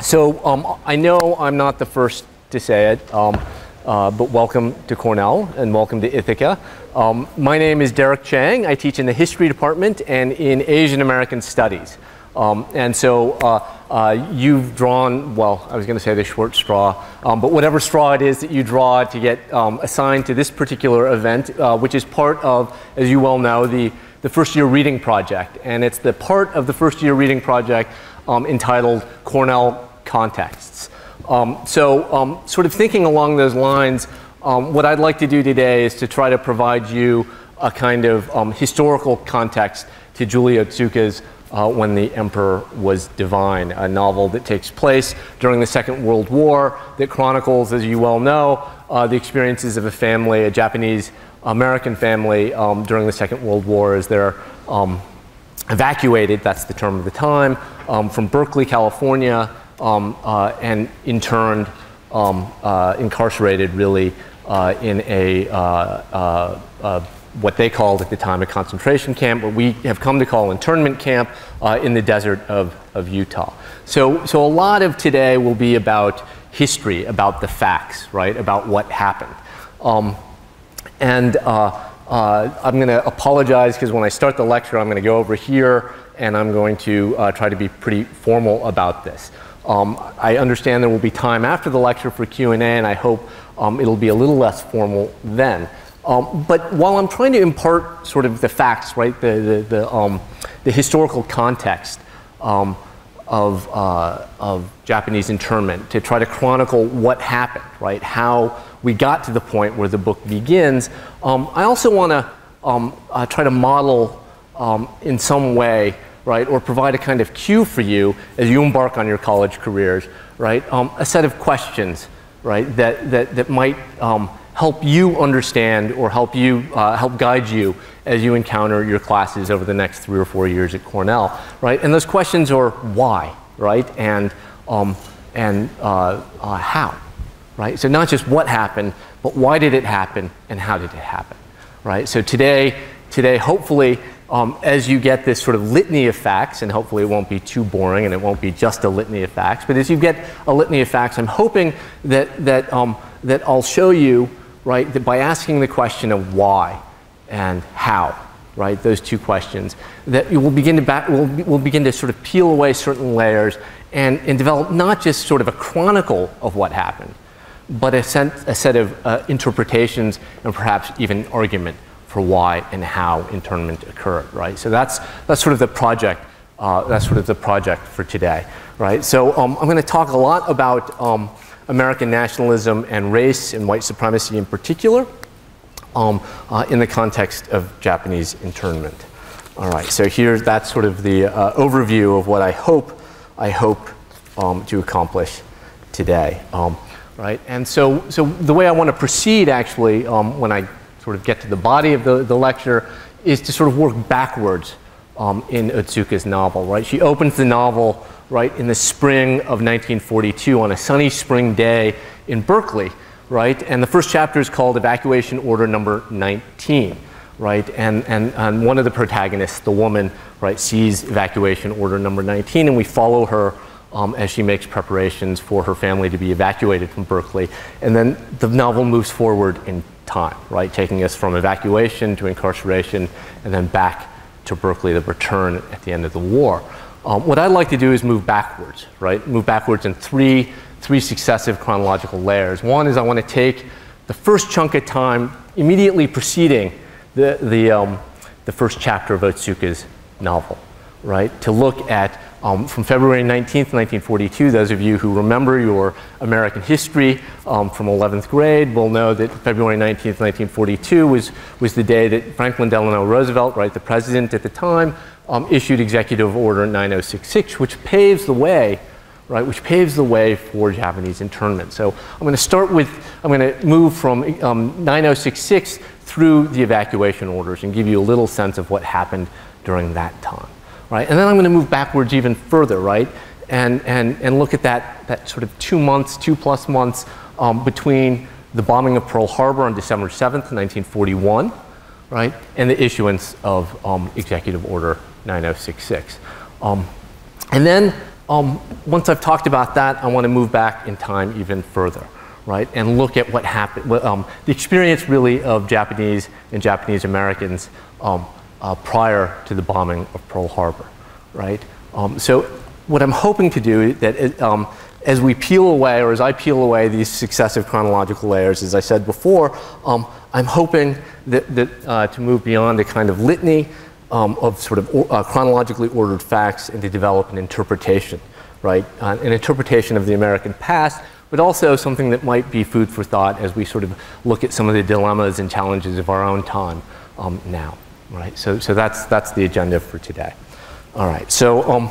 I know I'm not the first to say it, but welcome to Cornell and welcome to Ithaca. My name is Derek Chang. I teach in the history department and in Asian American studies. You've drawn, well, I was going to say the short straw, but whatever straw it is that you draw to get assigned to this particular event, which is part of, as you well know, the first year reading project. And it's the part of the first year reading project entitled Cornell Contexts. Sort of thinking along those lines, what I'd like to do today is to try to provide you a kind of historical context to Julie Otsuka's When the Emperor Was Divine, a novel that takes place during the Second World War that chronicles, as you well know, the experiences of a family, a Japanese-American family during the Second World War as they're evacuated, that's the term of the time, from Berkeley, California, and interned, incarcerated really in what they called at the time a concentration camp, what we have come to call internment camp in the desert of Utah. So a lot of today will be about history, about the facts, right, about what happened. I'm going to apologize because when I start the lecture, I'm going to go over here and I'm going to try to be pretty formal about this. I understand there will be time after the lecture for Q&A, and I hope it'll be a little less formal then. But while I'm trying to impart sort of the facts, right, the historical context of Japanese internment, to try to chronicle what happened, right, how we got to the point where the book begins, I also want to try to model in some way, right, or provide a kind of cue for you as you embark on your college careers, right, a set of questions, right, that might help you understand or help guide you as you encounter your classes over the next 3 or 4 years at Cornell, right? And those questions are why, right, and how, right? So not just what happened, but why did it happen and how did it happen, right? So today, hopefully, as you get this sort of litany of facts, and hopefully it won't be too boring and it won't be just a litany of facts, but as you get a litany of facts, I'm hoping that I'll show you, right, that by asking the question of why and how, right, those two questions, that you will begin to we'll begin to sort of peel away certain layers and develop not just sort of a chronicle of what happened, but a set of interpretations and perhaps even argument for why and how internment occurred, right? So that's sort of the project. That's sort of the project for today, right? So I'm going to talk a lot about American nationalism and race and white supremacy in particular in the context of Japanese internment. All right, so that's sort of the overview of what I hope to accomplish today, right? And so the way I want to proceed actually when I sort of get to the body of the lecture is to sort of work backwards in Otsuka's novel, right? She opens the novel right in the spring of 1942 on a sunny spring day in Berkeley, right? And the first chapter is called Evacuation Order Number 19, right? And one of the protagonists, the woman, right, sees Evacuation Order Number 19, and we follow her as she makes preparations for her family to be evacuated from Berkeley. And then the novel moves forward in time, right, taking us from evacuation to incarceration and then back to Berkeley, the return at the end of the war. What I'd like to do is move backwards, right? Move backwards in three successive chronological layers. One is I want to take the first chunk of time immediately preceding the first chapter of Otsuka's novel, right? To look at from February 19th, 1942, those of you who remember your American history from 11th grade will know that February 19th, 1942 was the day that Franklin Delano Roosevelt, right, the president at the time, issued Executive Order 9066, which paves the way, right, which paves the way for Japanese internment. So I'm going to move from 9066 through the evacuation orders and give you a little sense of what happened during that time. Right? And then I'm going to move backwards even further, right? And look at that sort of 2 months, 2+ months between the bombing of Pearl Harbor on December 7th, 1941, right? And the issuance of Executive Order 9066. And then once I've talked about that, I want to move back in time even further, right, and look at what happened, the experience really of Japanese and Japanese Americans prior to the bombing of Pearl Harbor, right? So what I'm hoping to do is that as we peel away, or as I peel away these successive chronological layers, as I said before, I'm hoping that to move beyond a kind of litany of sort of chronologically ordered facts and to develop an interpretation, right? An interpretation of the American past, but also something that might be food for thought as we sort of look at some of the dilemmas and challenges of our own time now, right? So that's the agenda for today. All right, so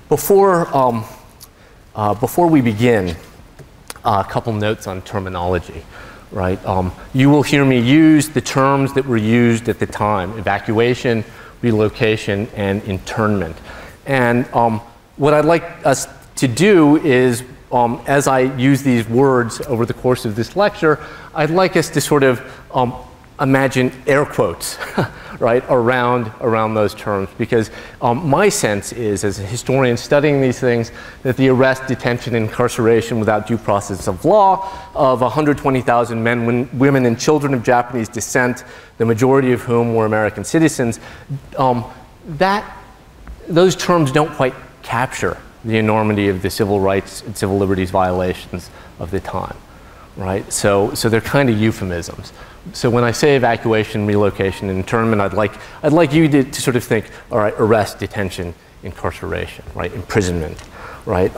before we begin, a couple notes on terminology, right? You will hear me use the terms that were used at the time: evacuation, relocation, and internment. And what I'd like us to do is, as I use these words over the course of this lecture, I'd like us to sort of imagine air quotes, right, around those terms, because my sense is, as a historian studying these things, that the arrest, detention, incarceration without due process of law of 120,000 men, women, and children of Japanese descent, the majority of whom were American citizens, those terms don't quite capture the enormity of the civil rights and civil liberties violations of the time, right? So they're kind of euphemisms. So when I say evacuation, relocation, and internment, I'd like you to sort of think, all right, arrest, detention, incarceration, right, imprisonment, right?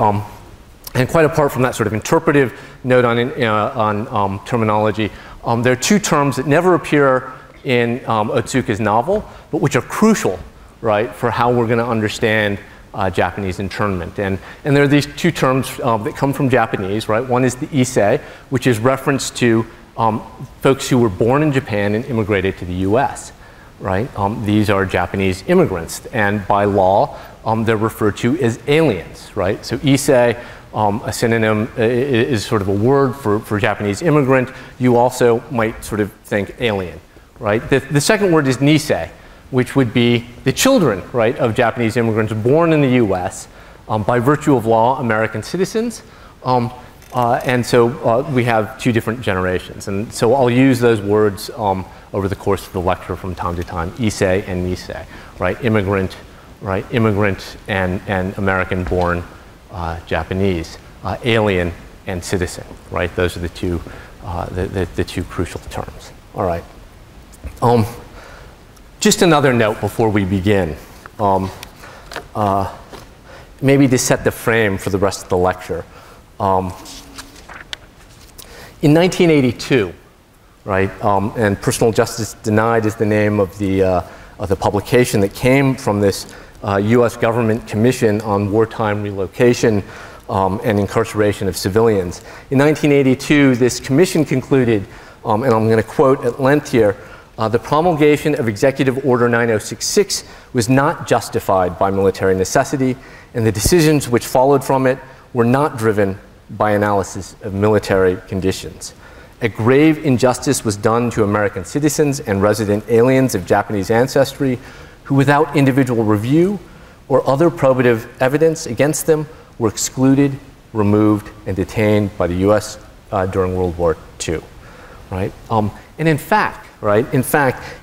And quite apart from that sort of interpretive note on terminology, there are two terms that never appear in Otsuka's novel, but which are crucial, right, for how we're going to understand Japanese internment. And there are these two terms that come from Japanese, right? One is the issei, which is reference to folks who were born in Japan and immigrated to the US, right? These are Japanese immigrants, and by law, they're referred to as aliens, right? So issei, a synonym, is sort of a word for Japanese immigrant. You also might sort of think alien, right? The second word is nisei, which would be the children, right, of Japanese immigrants born in the US, by virtue of law, American citizens. And so we have two different generations. And so I'll use those words over the course of the lecture from time to time: issei and nisei, right? Immigrant, right? Immigrant and American-born Japanese, alien and citizen, right? Those are the two crucial terms. All right. Just another note before we begin, maybe to set the frame for the rest of the lecture. In 1982, right, and Personal Justice Denied is the name of the publication that came from this U.S. government commission on wartime relocation and incarceration of civilians. In 1982, this commission concluded, and I'm going to quote at length here, the promulgation of Executive Order 9066 was not justified by military necessity, and the decisions which followed from it were not driven by analysis of military conditions. A grave injustice was done to American citizens and resident aliens of Japanese ancestry who, without individual review or other probative evidence against them, were excluded, removed, and detained by the U.S. During World War II, right? And in fact,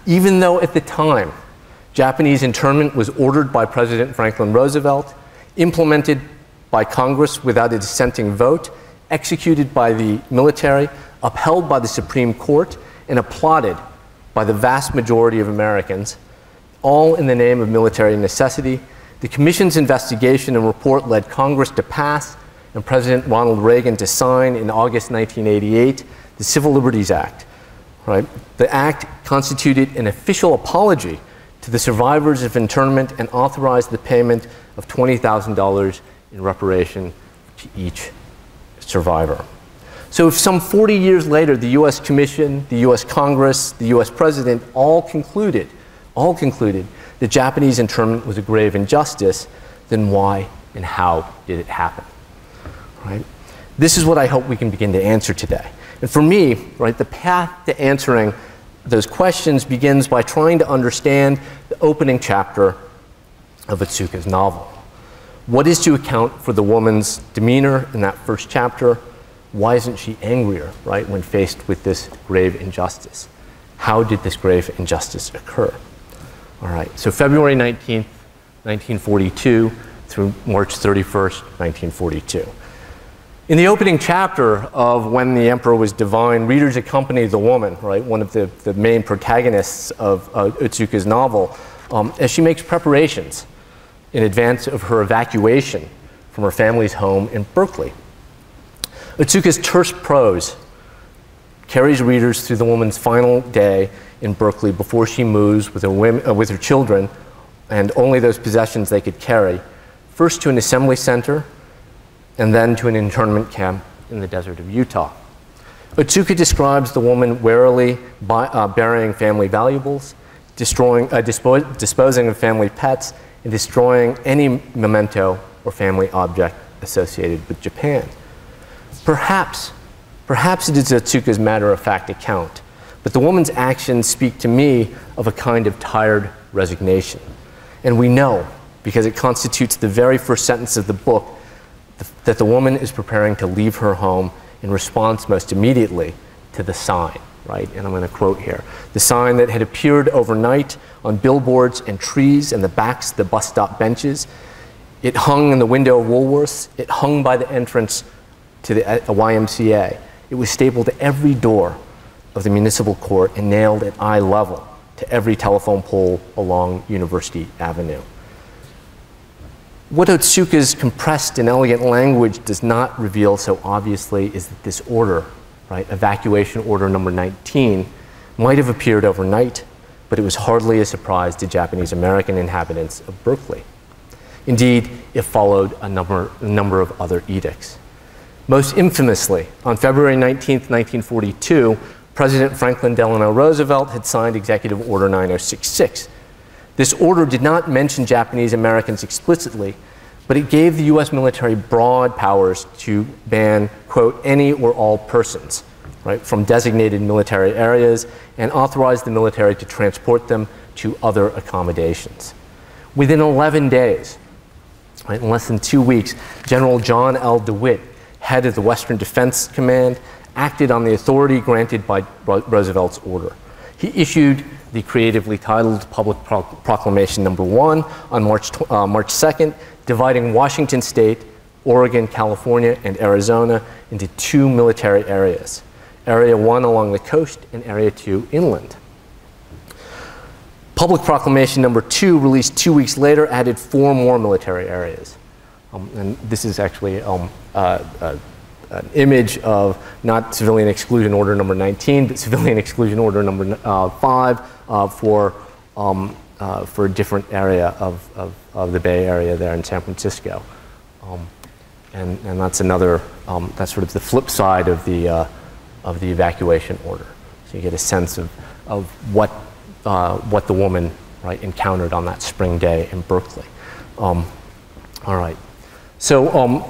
even though at the time Japanese internment was ordered by President Franklin Roosevelt, implemented by Congress without a dissenting vote, executed by the military, upheld by the Supreme Court, and applauded by the vast majority of Americans, all in the name of military necessity, the Commission's investigation and report led Congress to pass and President Ronald Reagan to sign in August 1988 the Civil Liberties Act. Right? The act constituted an official apology to the survivors of internment and authorized the payment of $20,000 in reparation to each survivor. So if some 40 years later, the US Commission, the US Congress, the US President all concluded that Japanese internment was a grave injustice, then why and how did it happen? Right? This is what I hope we can begin to answer today. And for me, right, the path to answering those questions begins by trying to understand the opening chapter of Otsuka's novel. What is to account for the woman's demeanor in that first chapter? Why isn't she angrier, right, when faced with this grave injustice? How did this grave injustice occur? All right, so February 19th, 1942 through March 31st, 1942. In the opening chapter of When the Emperor Was Divine, readers accompany the woman, right, one of the main protagonists of Otsuka's novel, as she makes preparations in advance of her evacuation from her family's home in Berkeley. Otsuka's terse prose carries readers through the woman's final day in Berkeley before she moves with her children and only those possessions they could carry, first to an assembly center and then to an internment camp in the desert of Utah. Otsuka describes the woman warily burying family valuables, disposing of family pets, and destroying any memento or family object associated with Japan. Perhaps it is Otsuka's matter-of-fact account, but the woman's actions speak to me of a kind of tired resignation. And we know, because it constitutes the very first sentence of the book, that the woman is preparing to leave her home in response most immediately to the sign, right? And I'm going to quote here. The sign that had appeared overnight on billboards and trees and the backs of the bus stop benches. It hung in the window of Woolworths. It hung by the entrance to the YMCA. It was stapled to every door of the municipal court and nailed at eye level to every telephone pole along University Avenue. What Otsuka's compressed and elegant language does not reveal so obviously is that this order, right, evacuation order number 19, might have appeared overnight, but it was hardly a surprise to Japanese American inhabitants of Berkeley. Indeed, it followed a number of other edicts. Most infamously, on February 19, 1942, President Franklin Delano Roosevelt had signed Executive Order 9066. This order did not mention Japanese Americans explicitly, but it gave the US military broad powers to ban, quote, any or all persons, right, from designated military areas and authorized the military to transport them to other accommodations. Within 11 days, right, in less than 2 weeks, General John L. DeWitt, head of the Western Defense Command, acted on the authority granted by Roosevelt's order. He issued the creatively titled Public Proclamation Number 1 on March 2nd, dividing Washington State, Oregon, California, and Arizona into 2 military areas, Area 1 along the coast and Area 2 inland. Public Proclamation Number 2, released 2 weeks later, added 4 more military areas. And this is actually an image of not Civilian Exclusion Order number 19, but Civilian Exclusion Order number 5 for a different area of the Bay Area there in San Francisco. And that's another, that's sort of the flip side of the evacuation order. So you get a sense of what the woman, right, encountered on that spring day in Berkeley. All right. So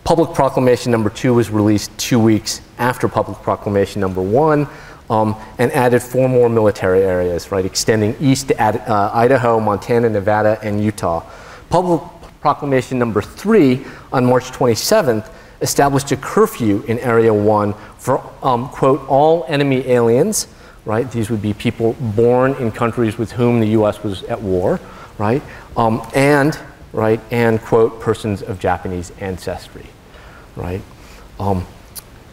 Public Proclamation Number 2 was released 2 weeks after Public Proclamation Number 1, and added 4 more military areas, right, extending east to Idaho, Montana, Nevada, and Utah. Public Proclamation Number 3 on March 27th established a curfew in Area 1 for, quote, all enemy aliens, right? These would be people born in countries with whom the US was at war, right? And, quote, persons of Japanese ancestry, right?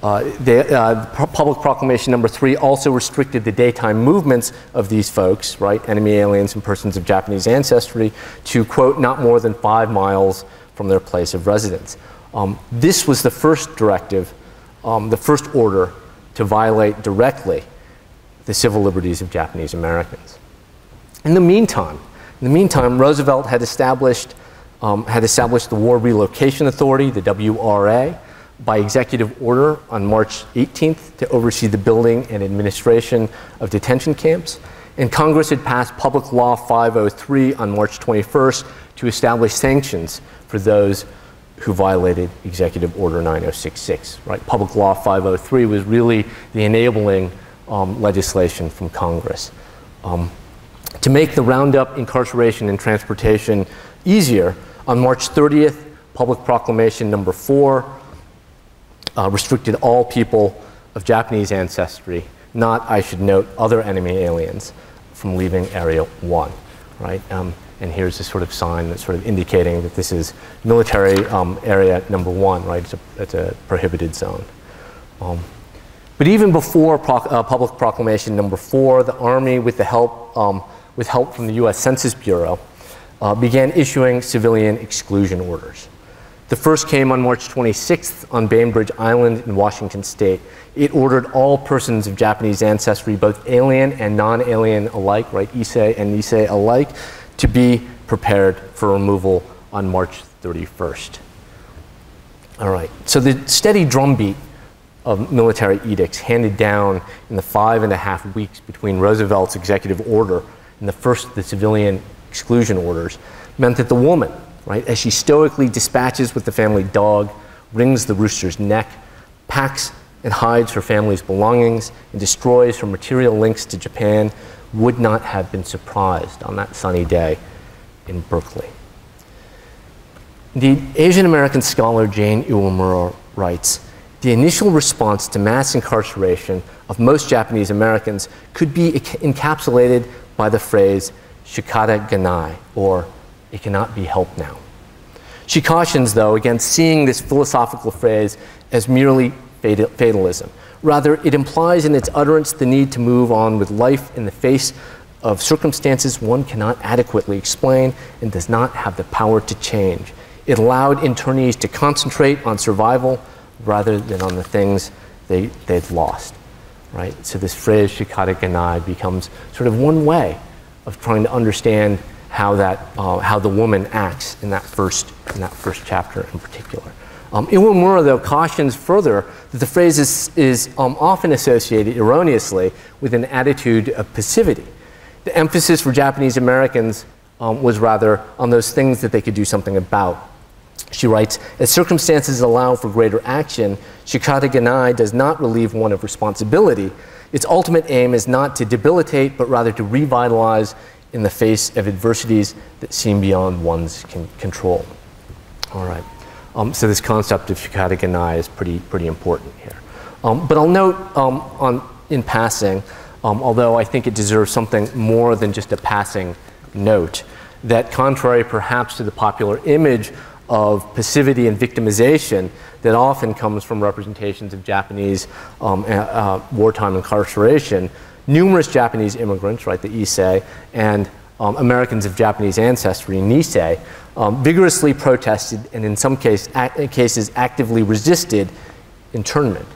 Public Proclamation Number 3 also restricted the daytime movements of these folks, right, enemy aliens and persons of Japanese ancestry, to, quote, not more than 5 miles from their place of residence. This was the first directive, the first order to violate directly the civil liberties of Japanese Americans. In the meantime, Roosevelt had established the War Relocation Authority, the WRA, by executive order on March 18th to oversee the building and administration of detention camps. And Congress had passed Public Law 503 on March 21st to establish sanctions for those who violated Executive Order 9066. Right? Public Law 503 was really the enabling legislation from Congress. To make the roundup, incarceration, and transportation easier, on March 30th, Public Proclamation number 4 restricted all people of Japanese ancestry, not, I should note, other enemy aliens, from leaving Area 1, right? And here's this sort of sign that's sort of indicating that this is military area number 1, right? It's a prohibited zone. But even before Public Proclamation number 4, the Army, with help from the U.S. Census Bureau, began issuing civilian exclusion orders. The first came on March 26th on Bainbridge Island in Washington State. It ordered all persons of Japanese ancestry, both alien and non-alien alike, right, Issei and Nisei alike, to be prepared for removal on March 31st. All right, so the steady drumbeat of military edicts handed down in the 5.5 weeks between Roosevelt's executive order and the civilian exclusion orders meant that the woman, right, as she stoically dispatches with the family dog, wrings the rooster's neck, packs and hides her family's belongings, and destroys her material links to Japan, would not have been surprised on that sunny day in Berkeley. Indeed, Asian American scholar Jane Iwamura writes, the initial response to mass incarceration of most Japanese Americans could be encapsulated by the phrase shikata ganai, or it cannot be helped now. She cautions, though, against seeing this philosophical phrase as merely fatalism. Rather, it implies in its utterance the need to move on with life in the face of circumstances one cannot adequately explain and does not have the power to change. It allowed internees to concentrate on survival rather than on the things they'd lost, right? So this phrase, shikata ganai, becomes sort of one way of trying to understand how the woman acts in that first chapter in particular. Iwamura, though, cautions further that the phrase is often associated erroneously with an attitude of passivity. The emphasis for Japanese Americans was rather on those things that they could do something about. She writes, as circumstances allow for greater action, shikata ganai does not relieve one of responsibility. Its ultimate aim is not to debilitate, but rather to revitalize in the face of adversities that seem beyond one's control. All right. So this concept of shikata ganai is pretty important here. But I'll note in passing, although I think it deserves something more than just a passing note, that contrary perhaps to the popular image of passivity and victimization that often comes from representations of Japanese wartime incarceration, numerous Japanese immigrants, right, the Issei, and Americans of Japanese ancestry, Nisei, vigorously protested and in some cases actively resisted internment.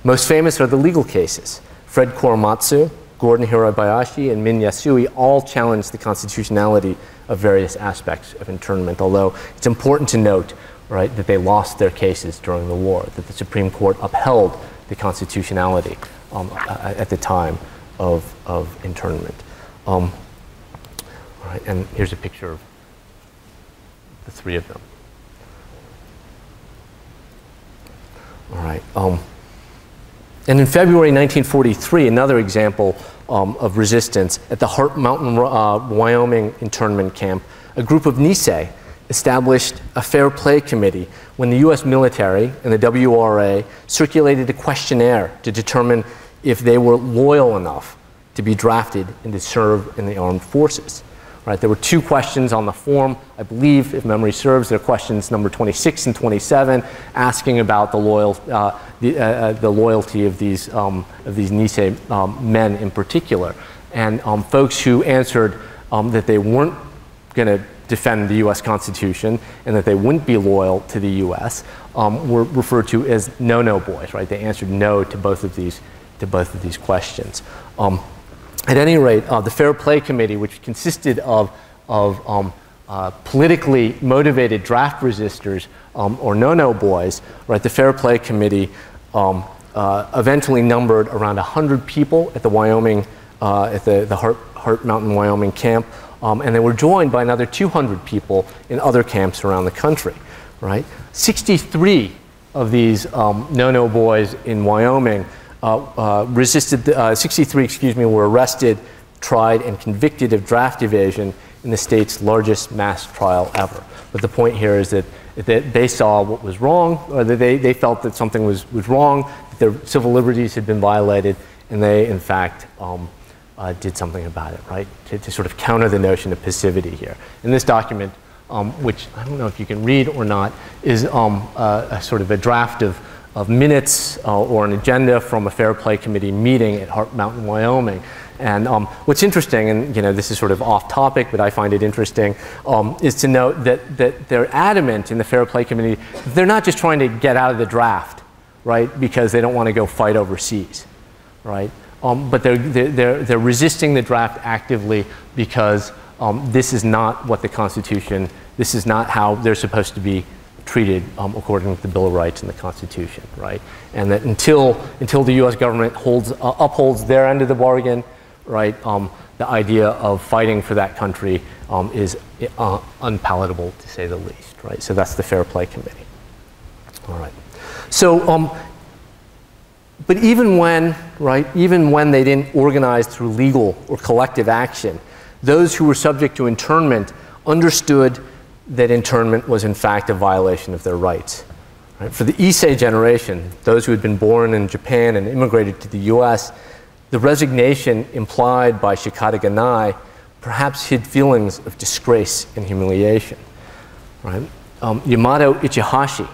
Most famous are the legal cases. Fred Korematsu, Gordon Hirabayashi, and Min Yasui all challenged the constitutionality of various aspects of internment, although it's important to note, right, that they lost their cases during the war, that the Supreme Court upheld the constitutionality at the time of internment. All right, and here's a picture of the three of them. All right. And in February 1943, another example of resistance at the Hart Mountain, Wyoming internment camp, a group of Nisei established a fair play committee when the U.S. military and the WRA circulated a questionnaire to determine if they were loyal enough to be drafted and to serve in the armed forces. Right, there were two questions on the form. I believe, if memory serves, they're questions number 26 and 27, asking about the loyalty of these Nisei men in particular. And folks who answered that they weren't going to defend the U.S. Constitution and that they wouldn't be loyal to the U.S. Were referred to as no-no boys. Right, they answered no to both of these questions. At any rate, the Fair Play Committee, which consisted of politically motivated draft resistors or no-no boys, right? The Fair Play Committee eventually numbered around 100 people at the Wyoming, at the Hart Mountain, Wyoming camp, and they were joined by another 200 people in other camps around the country, right? 63 of these no-no boys in Wyoming 63, were arrested, tried, and convicted of draft evasion in the state's largest mass trial ever. But the point here is that they saw what was wrong, or that they felt that something was wrong, that their civil liberties had been violated, and they, in fact, did something about it, right? To sort of counter the notion of passivity here. In this document, which I don't know if you can read or not, is a sort of a draft of minutes or an agenda from a Fair Play Committee meeting at Heart Mountain, Wyoming. And what's interesting, and this is sort of off topic, but I find it interesting, is to note that they're adamant in the Fair Play Committee, they're not just trying to get out of the draft, right, because they don't want to go fight overseas, right? But they're resisting the draft actively because this is not what the Constitution, this is not how they're supposed to be treated according to the Bill of Rights and the Constitution, right? And that until the U.S. government upholds their end of the bargain, right, the idea of fighting for that country is unpalatable, to say the least, right? So that's the Fair Play Committee. All right. So, but even when they didn't organize through legal or collective action, those who were subject to internment understood that internment was in fact a violation of their rights. Right? For the Issei generation, those who had been born in Japan and immigrated to the US, the resignation implied by shikata ganai perhaps hid feelings of disgrace and humiliation. Right? Yamato Ichihashi,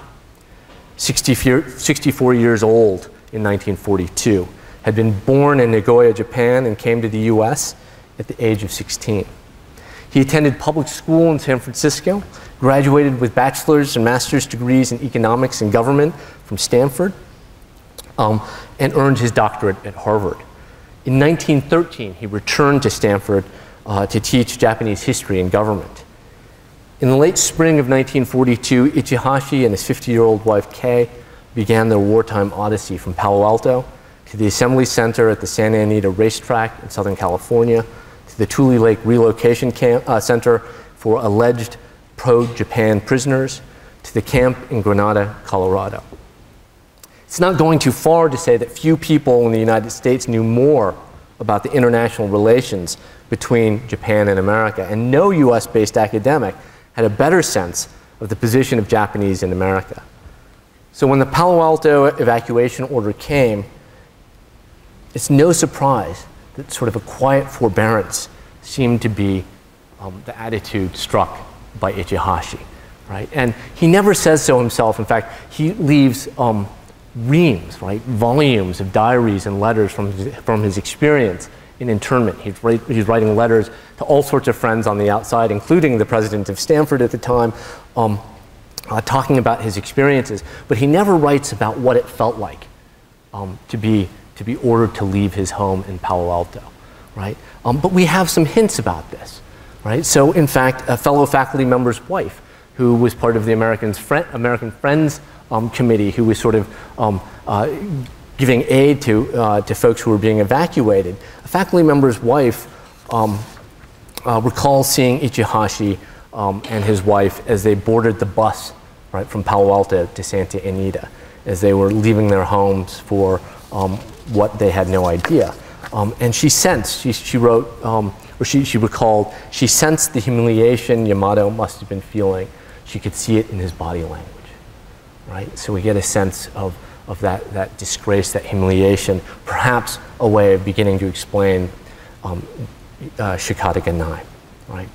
64 years old in 1942, had been born in Nagoya, Japan, and came to the US at the age of 16. He attended public school in San Francisco, graduated with bachelor's and master's degrees in economics and government from Stanford, and earned his doctorate at Harvard. In 1913, he returned to Stanford to teach Japanese history and government. In the late spring of 1942, Ichihashi and his 50-year-old wife, Kay, began their wartime odyssey from Palo Alto to the Assembly Center at the Santa Anita Racetrack in Southern California, to the Tule Lake Relocation Center for alleged pro-Japan prisoners, to the camp in Granada, Colorado. It's not going too far to say that few people in the United States knew more about the international relations between Japan and America, and no US-based academic had a better sense of the position of Japanese in America. So when the Palo Alto evacuation order came, it's no surprise that sort of a quiet forbearance seemed to be the attitude struck by Ichihashi, right? And he never says so himself. In fact, he leaves reams, right, volumes of diaries and letters from his experience in internment. He's writing letters to all sorts of friends on the outside, including the president of Stanford at the time, talking about his experiences. But he never writes about what it felt like to be ordered to leave his home in Palo Alto, right? But we have some hints about this, right? So in fact, a fellow faculty member's wife, who was part of the American Friends Committee, who was sort of giving aid to folks who were being evacuated, a faculty member's wife recalls seeing Ichihashi and his wife as they boarded the bus, right, from Palo Alto to Santa Anita, as they were leaving their homes for what they had no idea. And she sensed, she wrote, or she recalled, she sensed the humiliation Yamato must have been feeling. She could see it in his body language, right? So we get a sense of that disgrace, that humiliation, perhaps a way of beginning to explain shikata ganai, right?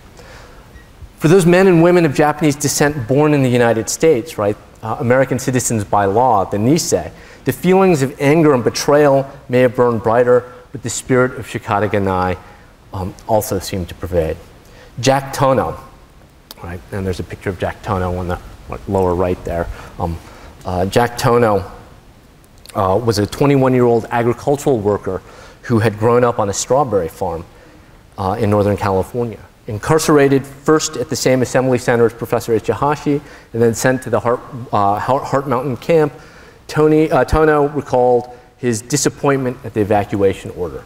For those men and women of Japanese descent born in the United States, right, American citizens by law, the Nisei, the feelings of anger and betrayal may have burned brighter, but the spirit of shikata ganai also seemed to pervade. Jack Tono, right, and there's a picture of Jack Tono on the lower right there. Jack Tono was a 21-year-old agricultural worker who had grown up on a strawberry farm in Northern California. Incarcerated first at the same assembly center as Professor Ichihashi, and then sent to the Heart Mountain camp, Tono recalled his disappointment at the evacuation order.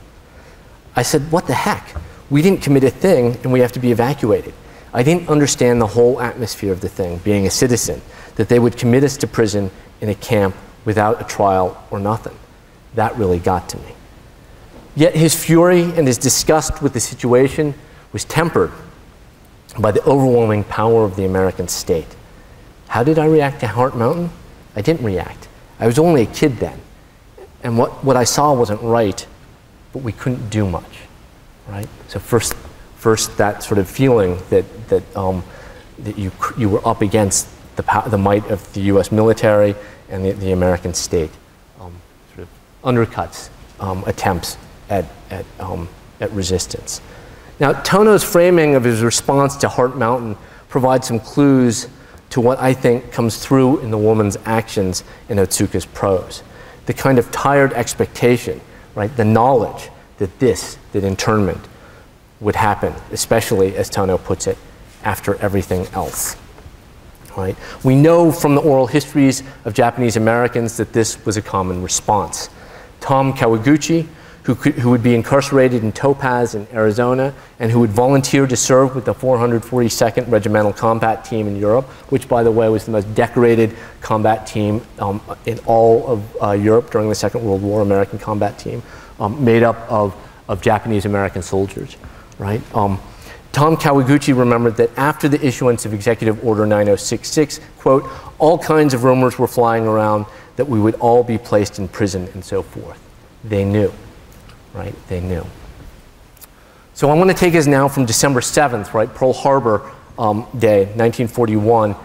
I said, what the heck? We didn't commit a thing and we have to be evacuated. I didn't understand the whole atmosphere of the thing, being a citizen, that they would commit us to prison in a camp without a trial or nothing. That really got to me. Yet his fury and his disgust with the situation was tempered by the overwhelming power of the American state. How did I react to Heart Mountain? I didn't react. I was only a kid then. And what I saw wasn't right, but we couldn't do much, right? So first that sort of feeling that you were up against the might of the U.S. military and the American state, sort of undercuts attempts at resistance. Now, Tono's framing of his response to Heart Mountain provides some clues to what I think comes through in the woman's actions in Otsuka's prose. The kind of tired expectation, right? The knowledge that internment would happen, especially, as Tono puts it, after everything else. Right? We know from the oral histories of Japanese Americans that this was a common response. Tom Kawaguchi, who would be incarcerated in Topaz in Arizona and who would volunteer to serve with the 442nd Regimental Combat Team in Europe, which, by the way, was the most decorated combat team in all of Europe during the Second World War, American combat team, made up of Japanese American soldiers, right? Tom Kawaguchi remembered that after the issuance of Executive Order 9066, quote, all kinds of rumors were flying around that we would all be placed in prison and so forth. They knew, right? They knew. So I want to take us now from December 7th, right, Pearl Harbor Day, 1941,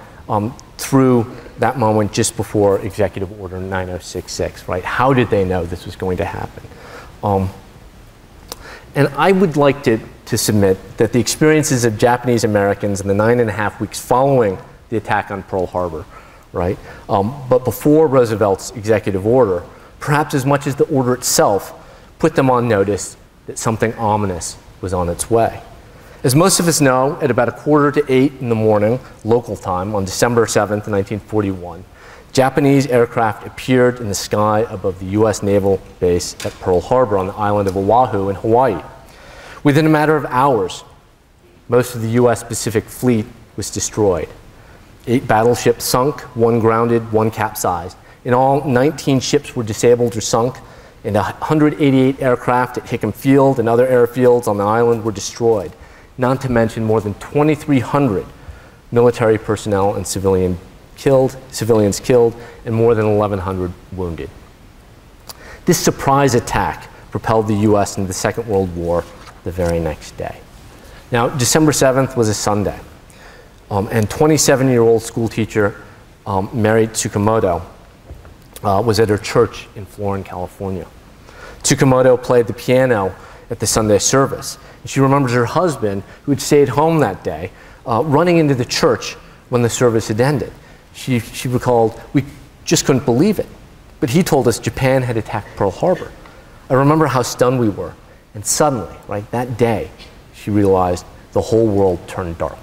through that moment just before Executive Order 9066, right? How did they know this was going to happen? And I would like to submit that the experiences of Japanese Americans in the 9.5 weeks following the attack on Pearl Harbor, right, but before Roosevelt's executive order, perhaps as much as the order itself, put them on notice that something ominous was on its way. As most of us know, at about 7:45 in the morning, local time, on December 7th, 1941, Japanese aircraft appeared in the sky above the U.S. naval base at Pearl Harbor on the island of Oahu in Hawaii. Within a matter of hours, most of the U.S. Pacific Fleet was destroyed. 8 battleships sunk, 1 grounded, 1 capsized. In all, 19 ships were disabled or sunk, and 188 aircraft at Hickam Field and other airfields on the island were destroyed, not to mention more than 2,300 military personnel and civilians killed, and more than 1,100 wounded. This surprise attack propelled the U.S. into the Second World War the very next day. Now, December 7th was a Sunday, and 27-year-old schoolteacher Mary Tsukamoto was at her church in Florin, California. Tsukamoto played the piano at the Sunday service. And she remembers her husband, who had stayed home that day, running into the church when the service had ended. She recalled, we just couldn't believe it. But he told us Japan had attacked Pearl Harbor. I remember how stunned we were. And suddenly, right, that day, she realized the whole world turned dark.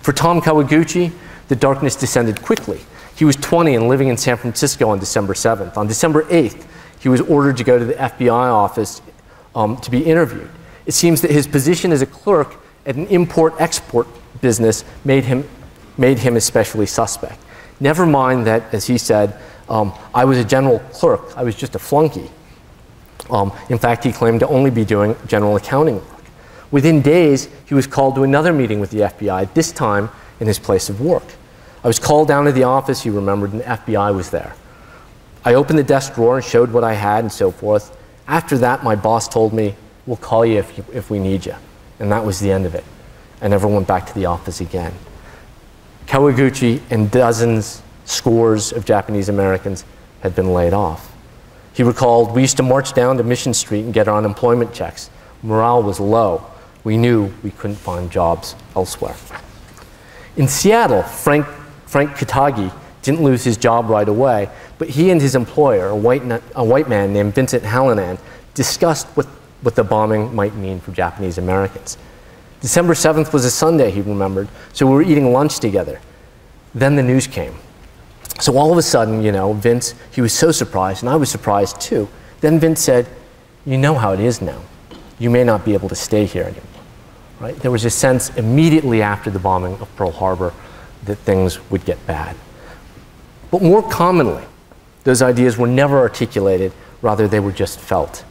For Tom Kawaguchi, the darkness descended quickly. He was 20 and living in San Francisco on December 7th. On December 8th, he was ordered to go to the FBI office to be interviewed. It seems that his position as a clerk at an import-export business made him especially suspect. Never mind that, as he said, I was a general clerk. I was just a flunky. In fact, he claimed to only be doing general accounting work. Within days, he was called to another meeting with the FBI, this time in his place of work. I was called down to the office, he remembered, and the FBI was there. I opened the desk drawer and showed what I had and so forth. After that, my boss told me, we'll call you if we need you. And that was the end of it. I never went back to the office again. Kawaguchi and dozens, scores of Japanese Americans had been laid off. He recalled, we used to march down to Mission Street and get our unemployment checks. Morale was low. We knew we couldn't find jobs elsewhere. In Seattle, Frank Katagi didn't lose his job right away, but he and his employer, a white man named Vincent Hallinan, discussed what the bombing might mean for Japanese Americans. December 7th was a Sunday, he remembered, so we were eating lunch together. Then the news came. So all of a sudden, you know, Vince, he was so surprised, and I was surprised too. Then Vince said, you know how it is now. You may not be able to stay here anymore. Right? There was a sense immediately after the bombing of Pearl Harbor that things would get bad. But more commonly, those ideas were never articulated, rather they were just felt.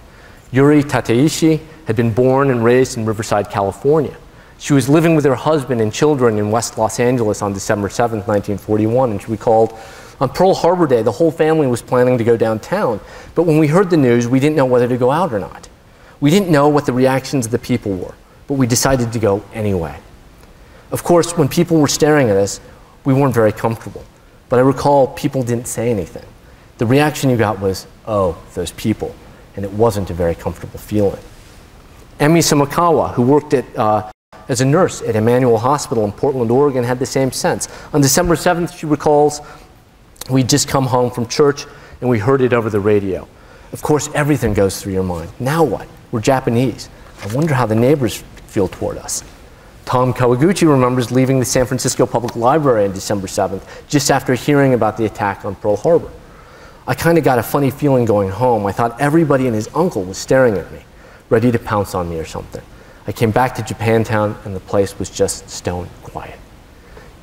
Yuri Tateishi had been born and raised in Riverside, California. She was living with her husband and children in West Los Angeles on December 7th, 1941, and she recalled, on Pearl Harbor Day, the whole family was planning to go downtown, but when we heard the news, we didn't know whether to go out or not. We didn't know what the reactions of the people were, but we decided to go anyway. Of course, when people were staring at us, we weren't very comfortable, but I recall people didn't say anything. The reaction you got was, oh, those people, and it wasn't a very comfortable feeling. Emi Samakawa, who worked as a nurse at Emmanuel Hospital in Portland, Oregon, had the same sense. On December 7th, she recalls, we'd just come home from church and we heard it over the radio. Of course, everything goes through your mind. Now what? We're Japanese. I wonder how the neighbors feel toward us. Tom Kawaguchi remembers leaving the San Francisco Public Library on December 7th, just after hearing about the attack on Pearl Harbor. I kind of got a funny feeling going home. I thought everybody and his uncle was staring at me, ready to pounce on me or something. I came back to Japantown and the place was just stone quiet.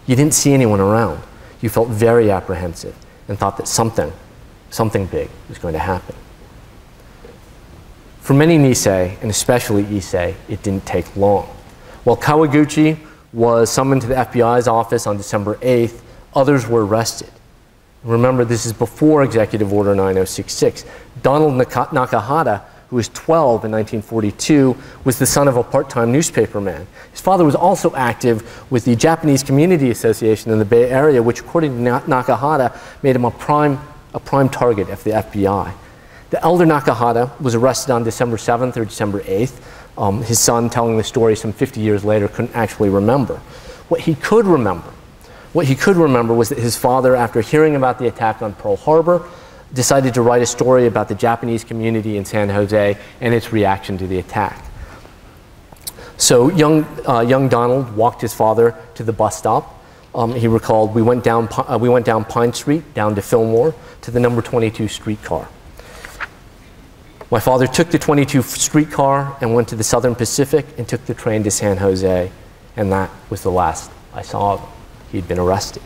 You didn't see anyone around. You felt very apprehensive and thought that something big was going to happen. For many Nisei, and especially Issei, it didn't take long. While Kawaguchi was summoned to the FBI's office on December 8th, others were arrested. Remember, this is before Executive Order 9066. Donald Nakahata, who was 12 in 1942, was the son of a part-time newspaperman. His father was also active with the Japanese Community Association in the Bay Area, which, according to Nakahata, made him a prime target of the FBI. The elder Nakahata was arrested on December 7th or December 8th. His son, telling the story some 50 years later, couldn't actually remember. What he could remember was that his father, after hearing about the attack on Pearl Harbor, decided to write a story about the Japanese community in San Jose and its reaction to the attack. So young Donald walked his father to the bus stop. He recalled, we went down Pine Street, down to Fillmore, to the number 22 streetcar. My father took the 22 streetcar and went to the Southern Pacific and took the train to San Jose, and that was the last I saw of him. He'd been arrested.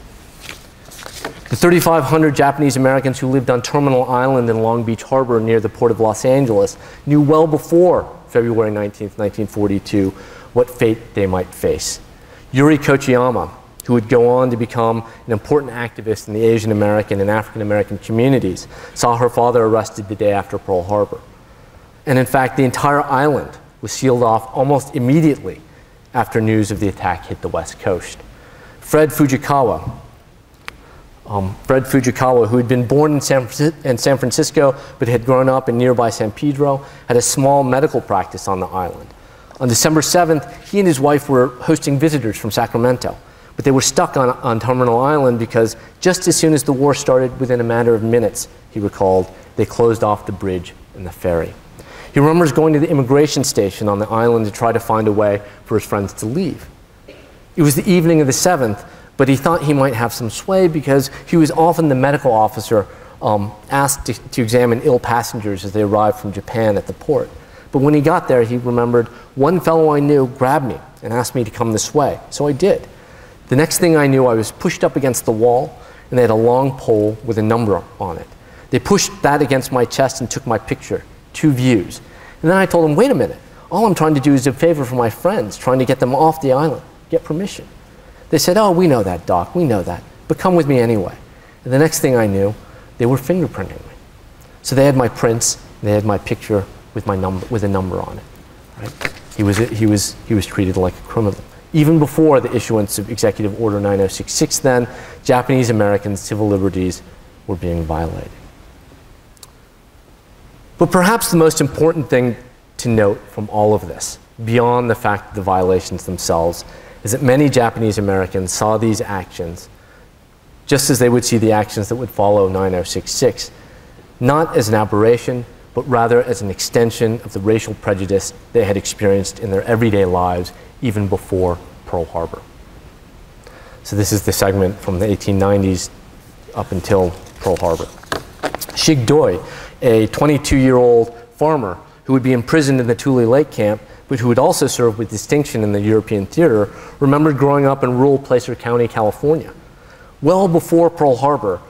The 3,500 Japanese Americans who lived on Terminal Island in Long Beach Harbor near the port of Los Angeles knew well before February 19, 1942, what fate they might face. Yuri Kochiyama, who would go on to become an important activist in the Asian American and African American communities, saw her father arrested the day after Pearl Harbor. And in fact, the entire island was sealed off almost immediately after news of the attack hit the West Coast. Fred Fujikawa, who had been born in San Francisco but had grown up in nearby San Pedro, had a small medical practice on the island. On December 7th, he and his wife were hosting visitors from Sacramento, but they were stuck on Terminal Island because just as soon as the war started, within a matter of minutes, he recalled, they closed off the bridge and the ferry. He remembers going to the immigration station on the island to try to find a way for his friends to leave. It was the evening of the 7th, but he thought he might have some sway because he was often the medical officer asked to examine ill passengers as they arrived from Japan at the port. But when he got there, he remembered, one fellow I knew grabbed me and asked me to come this way, so I did. The next thing I knew, I was pushed up against the wall, and they had a long pole with a number on it. They pushed that against my chest and took my picture, 2 views. And then I told them, wait a minute, all I'm trying to do is a favor for my friends, trying to get them off the island, get permission. They said, oh, we know that, Doc, we know that, but come with me anyway. And the next thing I knew, they were fingerprinting me. So they had my prints, they had my picture with my number, with a number on it. Right? He was treated like a criminal. Even before the issuance of Executive Order 9066 then, Japanese Americans' civil liberties were being violated. But perhaps the most important thing to note from all of this, beyond the fact of the violations themselves, is that many Japanese Americans saw these actions, just as they would see the actions that would follow 9066, not as an aberration, but rather as an extension of the racial prejudice they had experienced in their everyday lives even before Pearl Harbor. So this is the segment from the 1890s up until Pearl Harbor. Shig Doi, a 22-year-old farmer who would be imprisoned in the Tule Lake camp, but who would also serve with distinction in the European theater, remembered growing up in rural Placer County, California. Well before Pearl Harbor,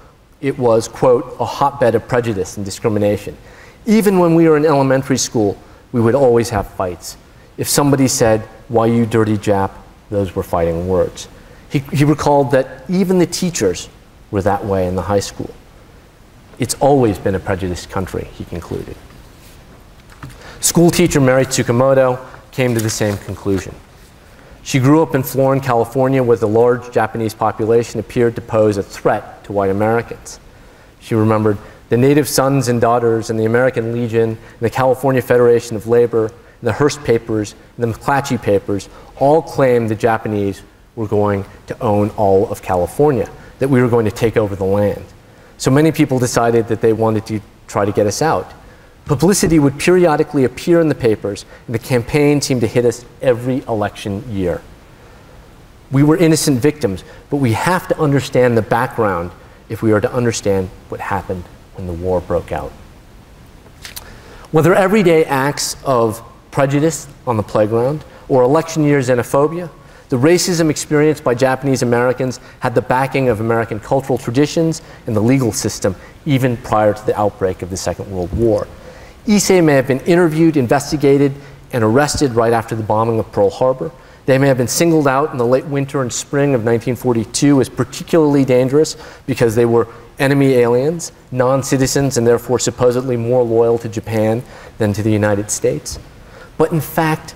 it was, quote, a hotbed of prejudice and discrimination. Even when we were in elementary school, we would always have fights. If somebody said, why you dirty Jap, those were fighting words. He recalled that even the teachers were that way in the high school. It's always been a prejudiced country, he concluded. School teacher Mary Tsukamoto came to the same conclusion. She grew up in Florin, California, where the large Japanese population appeared to pose a threat to white Americans. She remembered the Native Sons and Daughters and the American Legion and the California Federation of Labor and the Hearst Papers and the McClatchy Papers all claimed the Japanese were going to own all of California, that we were going to take over the land. So many people decided that they wanted to try to get us out. Publicity would periodically appear in the papers, and the campaign seemed to hit us every election year. We were innocent victims, but we have to understand the background if we are to understand what happened when the war broke out. Whether everyday acts of prejudice on the playground or election year xenophobia, the racism experienced by Japanese Americans had the backing of American cultural traditions and the legal system even prior to the outbreak of the Second World War. Issei may have been interviewed, investigated, and arrested right after the bombing of Pearl Harbor. They may have been singled out in the late winter and spring of 1942 as particularly dangerous because they were enemy aliens, non-citizens, and therefore supposedly more loyal to Japan than to the United States. But in fact,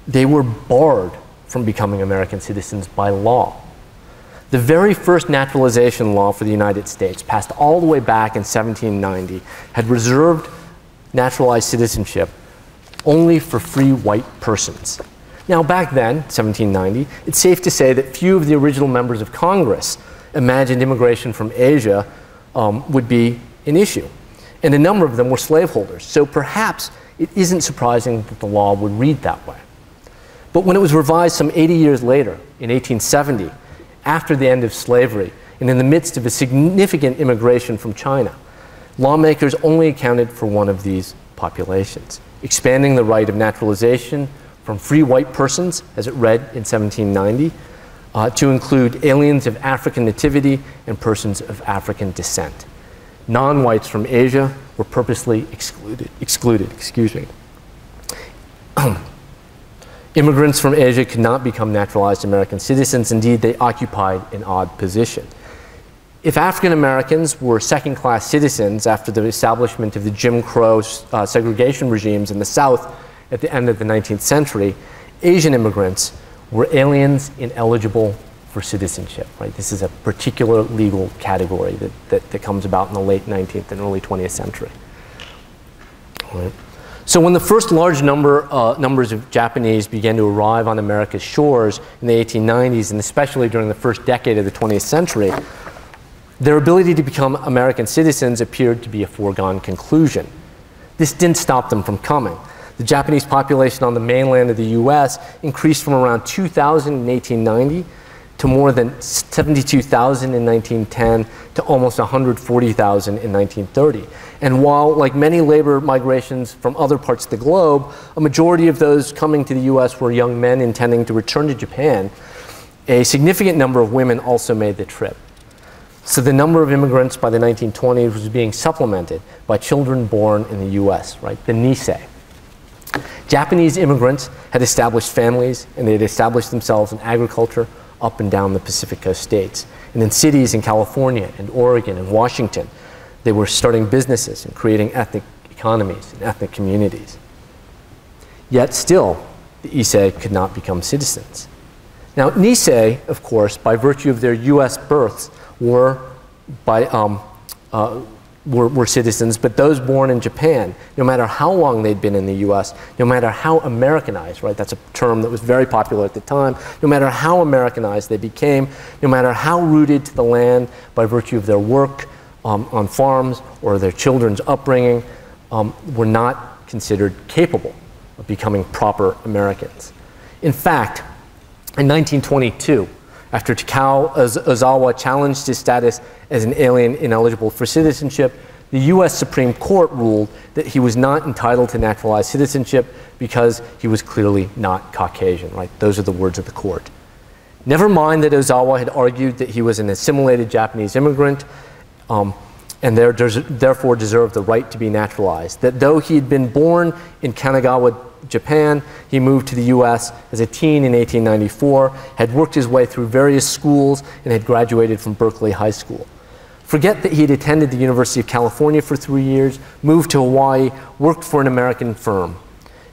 they were barred from becoming American citizens by law. The very first naturalization law for the United States, passed all the way back in 1790, had reserved naturalized citizenship only for free white persons. Now, back then, 1790, it's safe to say that few of the original members of Congress imagined immigration from Asia would be an issue. And a number of them were slaveholders. So perhaps it isn't surprising that the law would read that way. But when it was revised some 80 years later, in 1870, after the end of slavery, and in the midst of a significant immigration from China, lawmakers only accounted for one of these populations, expanding the right of naturalization from free white persons, as it read in 1790, to include aliens of African nativity and persons of African descent. Non-whites from Asia were purposely excluded. Immigrants from Asia could not become naturalized American citizens. Indeed, they occupied an odd position. If African Americans were second-class citizens after the establishment of the Jim Crow segregation regimes in the South at the end of the 19th century, Asian immigrants were aliens ineligible for citizenship. Right? This is a particular legal category that comes about in the late 19th and early 20th century. Right? So when the first large numbers of Japanese began to arrive on America's shores in the 1890s, and especially during the first decade of the 20th century, their ability to become American citizens appeared to be a foregone conclusion. This didn't stop them from coming. The Japanese population on the mainland of the US increased from around 2,000 in 1890 to more than 72,000 in 1910 to almost 140,000 in 1930. And while, like many labor migrations from other parts of the globe, a majority of those coming to the US were young men intending to return to Japan, a significant number of women also made the trip. So the number of immigrants by the 1920s was being supplemented by children born in the US, right, the Nisei. Japanese immigrants had established families, and they had established themselves in agriculture up and down the Pacific Coast states. And in cities in California and Oregon and Washington, they were starting businesses and creating ethnic economies and ethnic communities. Yet still, the Issei could not become citizens. Now, Nisei, of course, by virtue of their US births, were citizens, but those born in Japan, no matter how long they'd been in the US, no matter how Americanized, right, that's a term that was very popular at the time, no matter how Americanized they became, no matter how rooted to the land by virtue of their work on farms or their children's upbringing, were not considered capable of becoming proper Americans. In fact, in 1922, after Takao Ozawa challenged his status as an alien ineligible for citizenship, the US Supreme Court ruled that he was not entitled to naturalized citizenship because he was clearly not Caucasian, right? Those are the words of the court. Never mind that Ozawa had argued that he was an assimilated Japanese immigrant, and therefore deserved the right to be naturalized. That though he had been born in Kanagawa, Japan, he moved to the US as a teen in 1894, had worked his way through various schools, and had graduated from Berkeley High School. Forget that he had attended the University of California for 3 years, moved to Hawaii, worked for an American firm.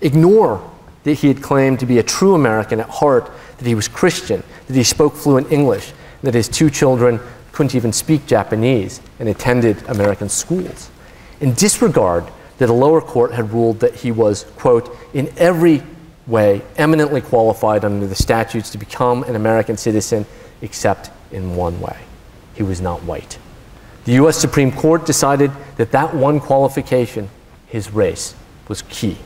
Ignore that he had claimed to be a true American at heart, that he was Christian, that he spoke fluent English, and that his 2 children couldn't even speak Japanese and attended American schools. And disregard that a lower court had ruled that he was, quote, in every way eminently qualified under the statutes to become an American citizen, except in one way. He was not white. The US Supreme Court decided that that one qualification, his race, was key.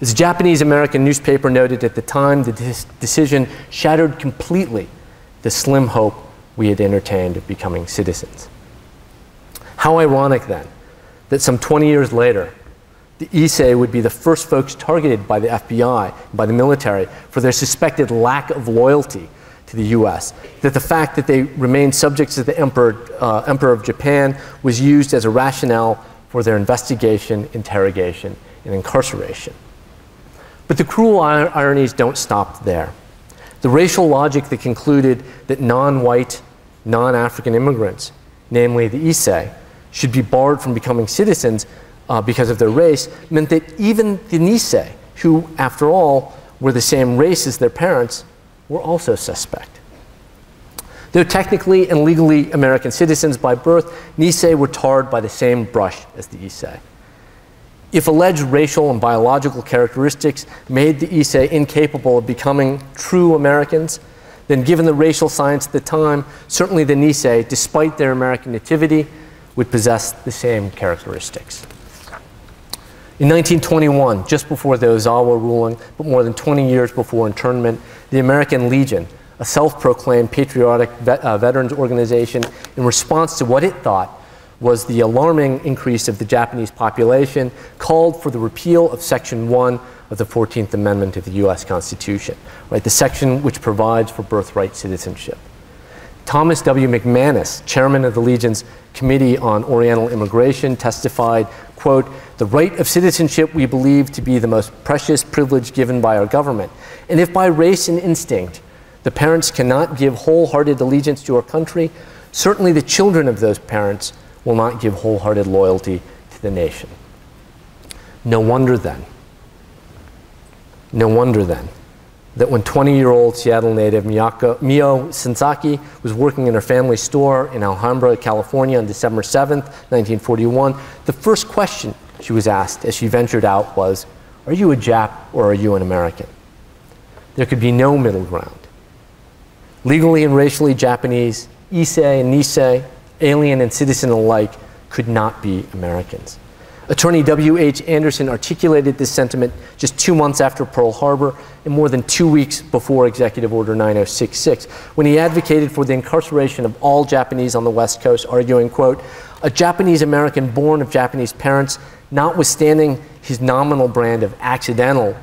As a Japanese-American newspaper noted at the time, the decision shattered completely the slim hope we had entertained of becoming citizens. How ironic, then, that some 20 years later, the Issei would be the first folks targeted by the FBI, by the military, for their suspected lack of loyalty to the US. That the fact that they remained subjects to the Emperor of Japan was used as a rationale for their investigation, interrogation, and incarceration. But the cruel ironies don't stop there. The racial logic that concluded that non-white, non-African immigrants, namely the Issei, should be barred from becoming citizens because of their race, meant that even the Nisei, who, after all, were the same race as their parents, were also suspect. Though technically and legally American citizens by birth, Nisei were tarred by the same brush as the Issei. If alleged racial and biological characteristics made the Issei incapable of becoming true Americans, then given the racial science at the time, certainly the Nisei, despite their American nativity, would possess the same characteristics. In 1921, just before the Ozawa ruling, but more than 20 years before internment, the American Legion, a self-proclaimed patriotic veterans organization, in response to what it thought was the alarming increase of the Japanese population, called for the repeal of Section 1 of the 14th Amendment of the US Constitution, right, the section which provides for birthright citizenship. Thomas W. McManus, chairman of the Legion's Committee on Oriental Immigration, testified, quote, "The right of citizenship we believe to be the most precious privilege given by our government. And if by race and instinct the parents cannot give wholehearted allegiance to our country, certainly the children of those parents will not give wholehearted loyalty to the nation." No wonder then that when 20-year-old Seattle native Mio Sensaki was working in her family store in Alhambra, California on December 7th, 1941, the first question she was asked as she ventured out was, "Are you a Jap or are you an American?" There could be no middle ground. Legally and racially Japanese, Issei and Nisei, alien and citizen alike, could not be Americans. Attorney W.H. Anderson articulated this sentiment just 2 months after Pearl Harbor and more than 2 weeks before Executive Order 9066, when he advocated for the incarceration of all Japanese on the West Coast, arguing, quote, "A Japanese American born of Japanese parents, notwithstanding his nominal brand of accidental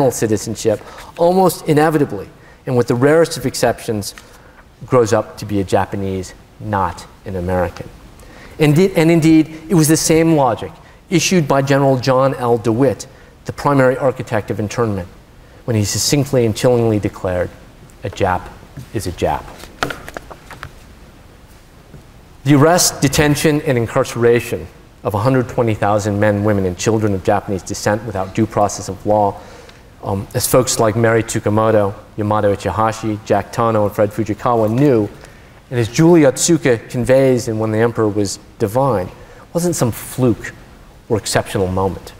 citizenship, almost inevitably, and with the rarest of exceptions, grows up to be a Japanese, not an American." And indeed, it was the same logic issued by General John L. DeWitt, the primary architect of internment, when he succinctly and chillingly declared, "A Jap is a Jap." The arrest, detention, and incarceration of 120,000 men, women, and children of Japanese descent without due process of law, as folks like Mary Tsukamoto, Yamato Ichihashi, Jack Tano, and Fred Fujikawa knew, and as Julie Otsuka conveys in When the Emperor Was Divine, wasn't some fluke or exceptional moment.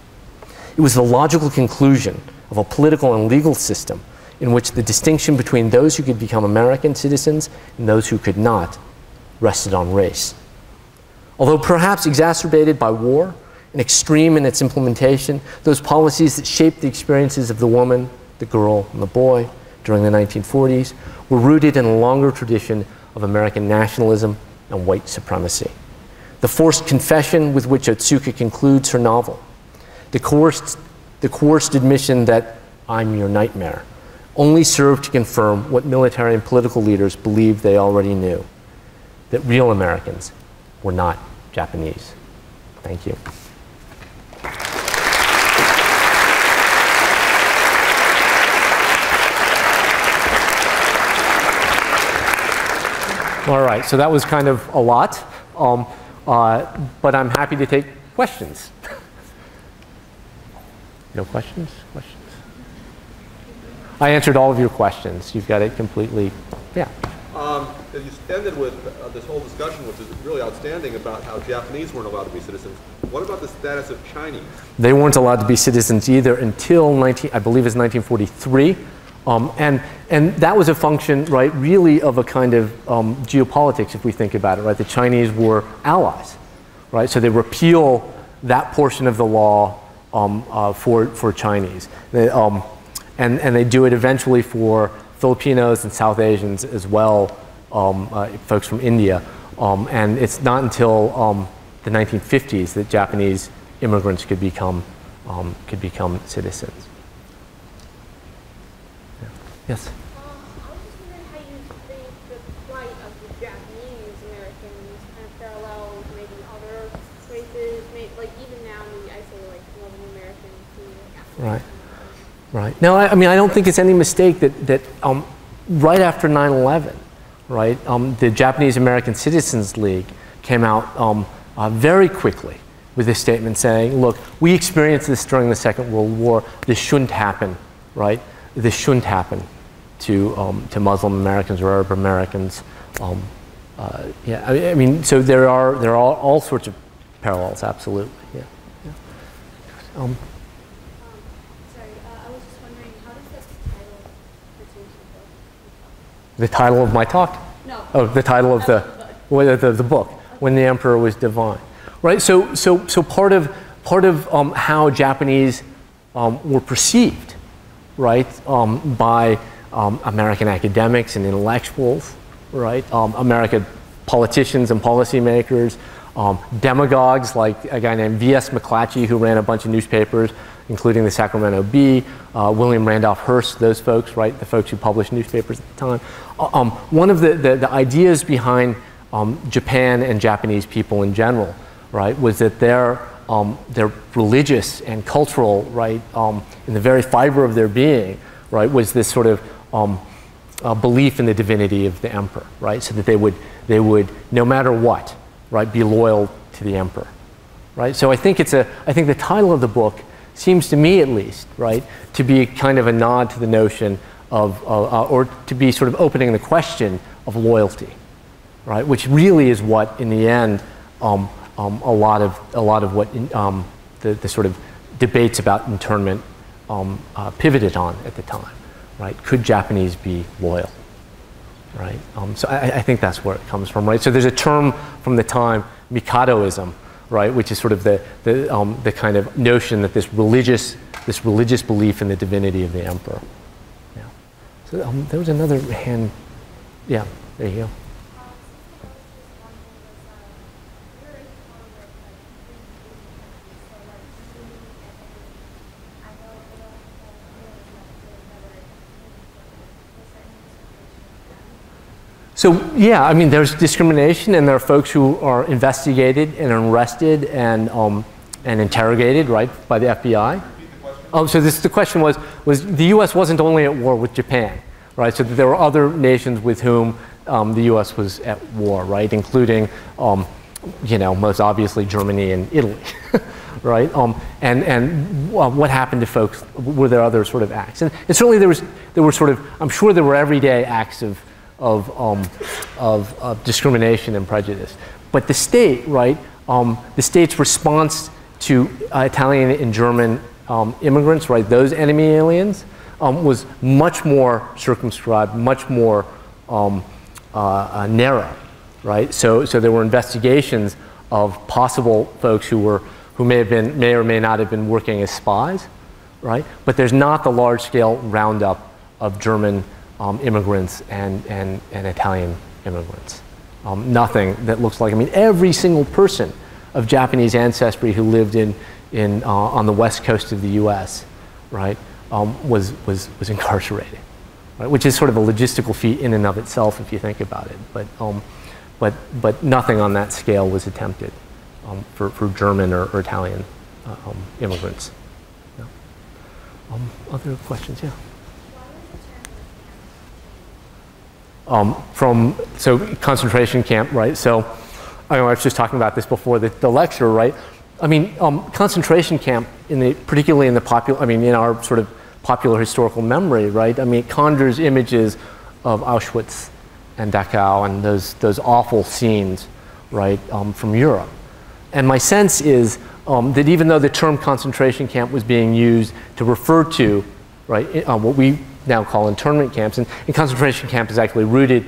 It was the logical conclusion of a political and legal system in which the distinction between those who could become American citizens and those who could not rested on race. Although perhaps exacerbated by war and extreme in its implementation, those policies that shaped the experiences of the woman, the girl, and the boy during the 1940s were rooted in a longer tradition of American nationalism and white supremacy. The forced confession with which Otsuka concludes her novel, the coerced admission that "I'm your nightmare," only served to confirm what military and political leaders believed they already knew, that real Americans were not Japanese. Thank you. All right, so that was kind of a lot, but I'm happy to take questions. No questions? Questions? I answered all of your questions. You've got it completely, yeah. You ended with this whole discussion, which is really outstanding, about how Japanese weren't allowed to be citizens. What about the status of Chinese? They weren't allowed to be citizens either until I believe it's 1943. And that was a function, right, really of a kind of geopolitics, if we think about it, right? The Chinese were allies, right? So they repeal that portion of the law for Chinese. And they do it eventually for Filipinos and South Asians as well, folks from India. And it's not until the 1950s that Japanese immigrants could become citizens. Yeah. Yes? I was just wondering how you think the plight of the Japanese Americans kind of parallels maybe other races, like even now maybe isolate like Northern Americans to like African Right. Right. No, I mean, I don't think it's any mistake that right after 9/11, right, the Japanese American Citizens League came out very quickly with a statement saying, look, we experienced this during the Second World War. This shouldn't happen, right? This shouldn't happen to Muslim Americans or Arab Americans. Yeah, I mean, so there are all sorts of parallels, absolutely. Yeah. Yeah. The title of my talk? No. Oh, the title of the book, When the Emperor Was Divine. Right, so part of how Japanese were perceived, right, by American academics and intellectuals, right, American politicians and policymakers, demagogues like a guy named V.S. McClatchy who ran a bunch of newspapers, including the Sacramento Bee, William Randolph Hearst, those folks, right, the folks who published newspapers at the time. One of the ideas behind Japan and Japanese people in general, right, was that their religious and cultural, right, in the very fiber of their being, right, was this sort of belief in the divinity of the emperor, right, so that they would no matter what, right, be loyal to the emperor, right. So I think the title of the book seems to me, at least, right, to be kind of a nod to the notion of, or to be sort of opening the question of loyalty, right, which really is what, in the end, a lot of what the sort of debates about internment pivoted on at the time, right? Could Japanese be loyal, right? So I think that's where it comes from, right? So there's a term from the time, Mikadoism, right, which is sort of the kind of notion that this religious belief in the divinity of the emperor. Yeah. So there was another hand. Yeah, there you go. So yeah, I mean, there's discrimination, and there are folks who are investigated and arrested and interrogated, right, by the FBI. So the question was the U.S. wasn't only at war with Japan, right? So there were other nations with whom the U.S. was at war, right, including, most obviously Germany and Italy, right? And what happened to folks? Were there other sort of acts? And certainly there were sort of, I'm sure there were everyday acts of discrimination and prejudice. But the state, right, the state's response to Italian and German immigrants, right, those enemy aliens, was much more circumscribed, much more narrow, right? So there were investigations of possible folks who may or may not have been working as spies, right? But there's not the large-scale roundup of German immigrants and Italian immigrants. Nothing that looks like, I mean, every single person of Japanese ancestry who lived on the west coast of the U.S., right, was incarcerated, right, which is sort of a logistical feat in and of itself if you think about it. but nothing on that scale was attempted for German or Italian immigrants. Yeah. Other questions? Yeah. So concentration camp, right? So I was just talking about this before the lecture, right? I mean, concentration camp, particularly in in our sort of popular historical memory, right? I mean, it conjures images of Auschwitz and Dachau and those awful scenes, right, from Europe. And my sense is that even though the term concentration camp was being used to refer to, right, what we now call internment camps, and concentration camp is actually rooted,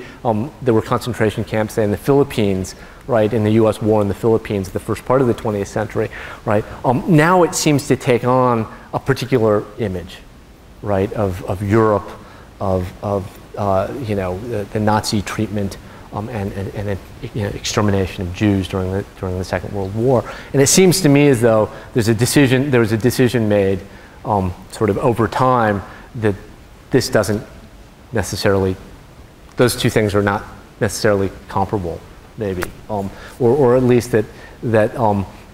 there were concentration camps in the Philippines, right, in the US war in the Philippines, the first part of the 20th century, right. Now it seems to take on a particular image, right, of Europe, of the Nazi treatment and extermination of Jews during the Second World War. And it seems to me as though there was a decision made sort of over time that this doesn't necessarily, those two things are not necessarily comparable, maybe, or at least that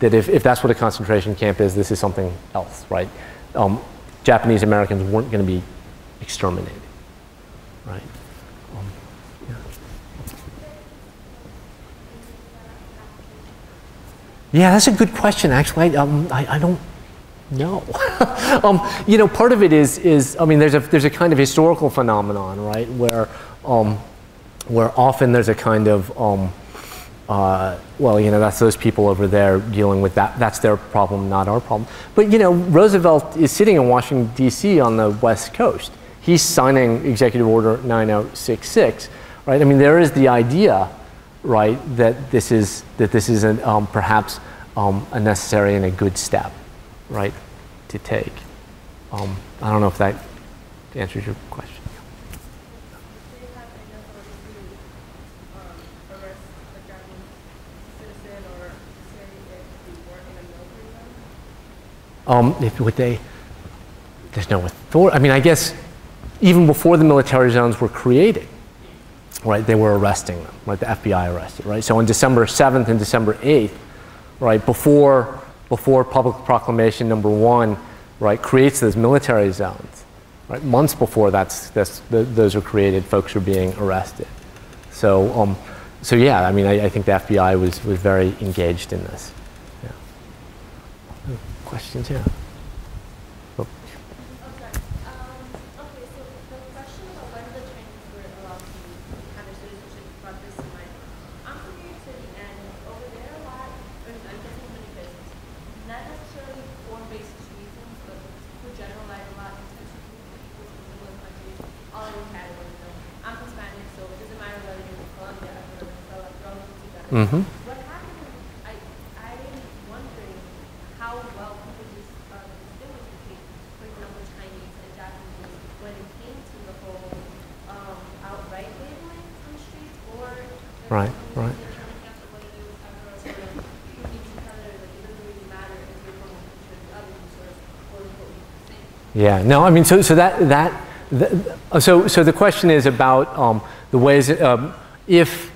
if that's what a concentration camp is, this is something else, right? Japanese Americans weren't going to be exterminated, right? Yeah, that's a good question. Actually, I don't know. Part of it is I mean, there's a kind of historical phenomenon, right, where often there's a kind of that's those people over there dealing with that. That's their problem, not our problem. But Roosevelt is sitting in Washington D.C. on the West Coast. He's signing Executive Order 9066, right? I mean, there is the idea, right, that this is perhaps a necessary and a good step, right, to take. I don't know if that answers your question. Do you have any authority to arrest a Japanese citizen or say if we weren't in a military zone? There's no authority. I mean, I guess even before the military zones were created, right, they were arresting them, right, the FBI arrested, right? So on December 7th and December 8th, right, before Public Proclamation number 1, right, creates those military zones, right, months before those are created, folks are being arrested. So yeah, I mean, I think the FBI was very engaged in this. Yeah. Questions? Yeah. Mm-hmm. What happened, I'm wondering how well people distinguish between, for example, Chinese and Japanese when it came to the whole outright labeling on the streets, or right. Whether there was ever a sort of each other, like it doesn't really matter if you're from one country or the other, you sort of quote-unquote the same. Yeah, no, I mean, so the question is about the ways if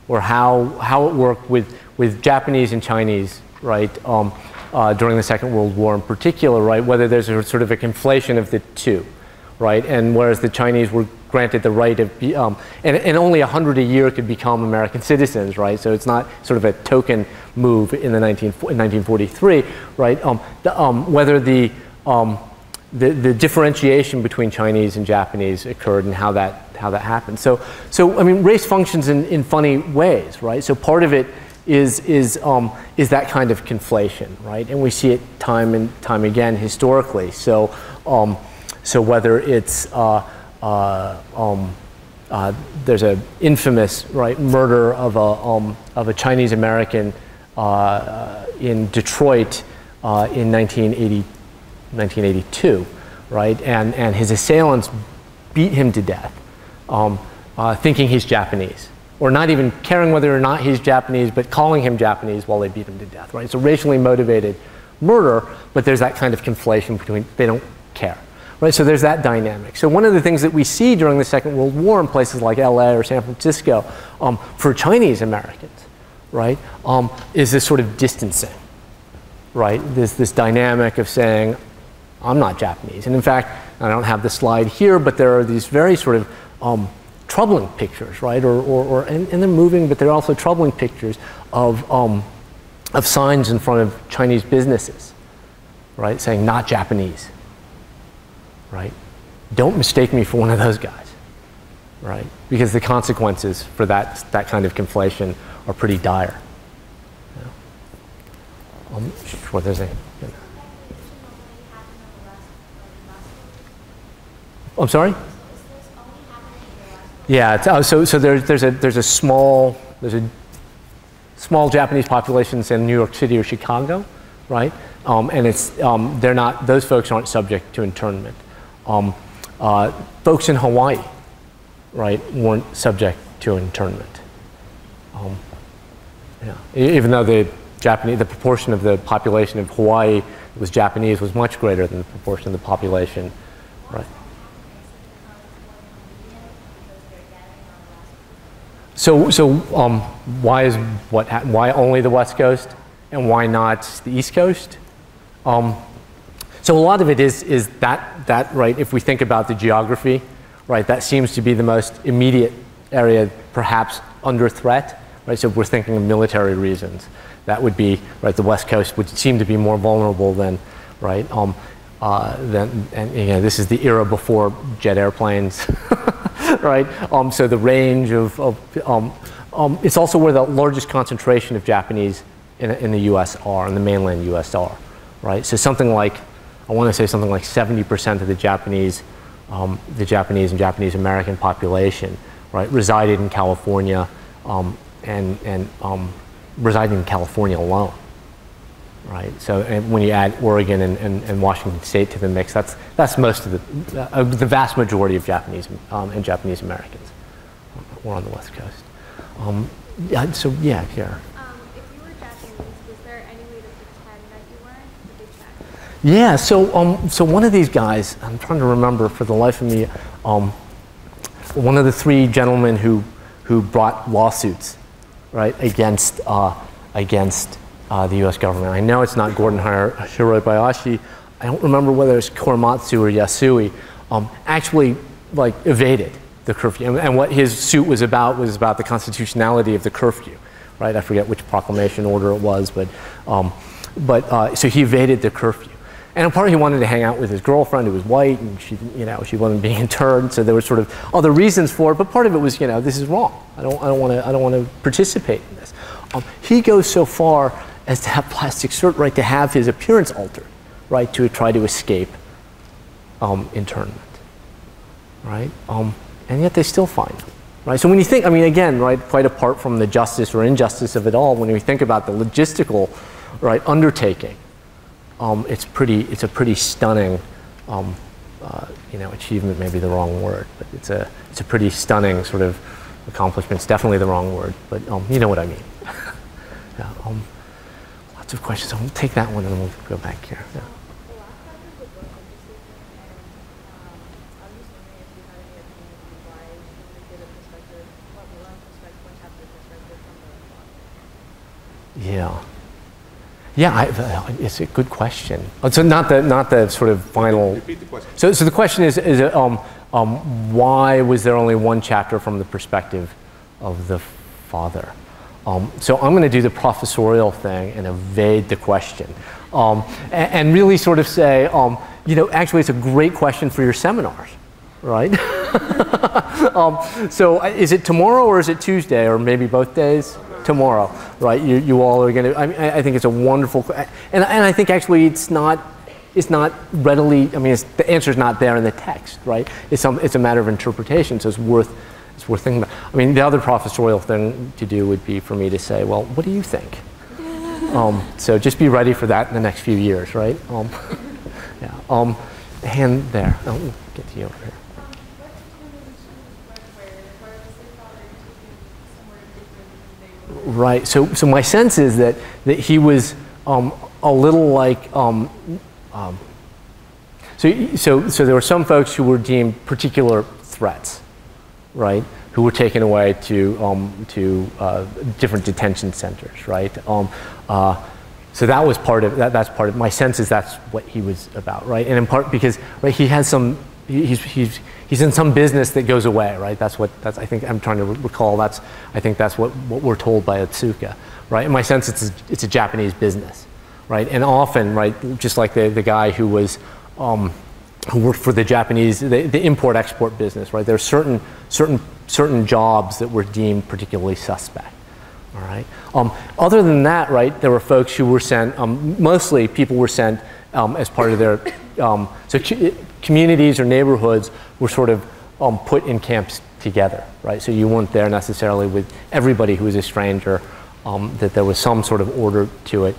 or how it worked with Japanese and Chinese, right, during the Second World War in particular, right, whether there's a sort of a conflation of the two, right, and whereas the Chinese were granted the right of, and only 100 a year could become American citizens, right, so it's not sort of a token move in 1943, right, whether the differentiation between Chinese and Japanese occurred and how that happened. So I mean, race functions in funny ways, right? So part of it is that kind of conflation, right? And we see it time and time again historically. So whether it's there's an infamous, right, murder of a Chinese American in Detroit in 1982, right? And his assailants beat him to death, thinking he's Japanese, or not even caring whether or not he's Japanese, but calling him Japanese while they beat him to death, right? So racially motivated murder, but there's that kind of conflation between, they don't care, right? So there's that dynamic. So one of the things that we see during the Second World War in places like LA or San Francisco for Chinese Americans, right, is this sort of distancing, right? There's this dynamic of saying, I'm not Japanese. And in fact, I don't have the slide here, but there are these very sort of troubling pictures, right? And they're moving, but they're also troubling pictures of signs in front of Chinese businesses, right? Saying, not Japanese, right? Don't mistake me for one of those guys, right? Because the consequences for that kind of conflation are pretty dire. Sure, there's a... I'm sorry? Yeah, so there's a small Japanese population in New York City or Chicago, right? And it's they're not, those folks aren't subject to internment. Folks in Hawaii, right, weren't subject to internment. Yeah. Even though the proportion of the population of Hawaii that was Japanese was much greater than the proportion of the population, right? So why only the West Coast and why not the East Coast? So a lot of it is that right, if we think about the geography, right, that seems to be the most immediate area perhaps under threat, right? So if we're thinking of military reasons, that would be, right, the West Coast would seem to be more vulnerable than, right, and you know, this is the era before jet airplanes, right? So the range of it's also where the largest concentration of Japanese in the U.S. are, in the mainland U.S. are, right? So something like, I want to say something like 70% of the Japanese and Japanese American population, right, resided in California, and residing in California alone, right? So when you add Oregon and Washington State to the mix, that's most of the vast majority of Japanese and Japanese Americans were on the West Coast. Yeah. So yeah, here. If you were Japanese, was there any way to pretend that you weren't? Did they check? Yeah. So one of these guys, I'm trying to remember for the life of me, one of the three gentlemen who brought lawsuits, right, against the U.S. government. I know it's not Gordon Hirobayashi. I don't remember whether it's Korematsu or Yasui. Actually, like, evaded the curfew, and what his suit was about the constitutionality of the curfew, right? I forget which proclamation order it was, but so he evaded the curfew. And in part, he wanted to hang out with his girlfriend, who was white, and she wasn't being interned. So there were sort of other reasons for it. But part of it was, this is wrong. I don't want to participate in this. He goes so far as to have plastic surgery, right, to have his appearance altered, right, to try to escape internment, right? And yet they still find him, right? So when you think, I mean, again, right, quite apart from the justice or injustice of it all, when we think about the logistical, right, undertaking. It's a pretty stunning, achievement. Maybe the wrong word, but it's a pretty stunning sort of accomplishment. It's definitely the wrong word, but you know what I mean. Yeah, lots of questions. I'll take that one and then we'll go back here. Yeah. Yeah. Yeah, it's a good question. So not the sort of final. Repeat the question. So the question is why was there only one chapter from the perspective of the father? So I'm going to do the professorial thing and evade the question, and really sort of say, actually, it's a great question for your seminars, right? So is it tomorrow or is it Tuesday or maybe both days? Tomorrow, right? You all are going to. I think it's a wonderful, and I think actually it's not readily. I mean, the answer is not there in the text, right? It's a matter of interpretation, so it's worth thinking about. I mean, the other professorial thing to do would be for me to say, well, what do you think? So just be ready for that in the next few years, right? Yeah. Hand there. I'll get to you over here. Right. So my sense is that So there were some folks who were deemed particular threats, right? Who were taken away to different detention centers, right? So that was part of that. That's part of my sense is that's what he was about, right? And in part because right, he has some. He's in some business that goes away, right? That's I think I'm trying to recall. I think that's what we're told by Otsuka, right? In my sense, it's a Japanese business, right? And often, right, just like the guy who was who worked for the Japanese, the import-export business, right? There are certain jobs that were deemed particularly suspect. All right. Other than that, right, there were folks who were sent. Mostly, people were sent as part of their. Communities or neighborhoods were sort of put in camps together, right? So you weren't there necessarily with everybody who was a stranger. That there was some sort of order to it.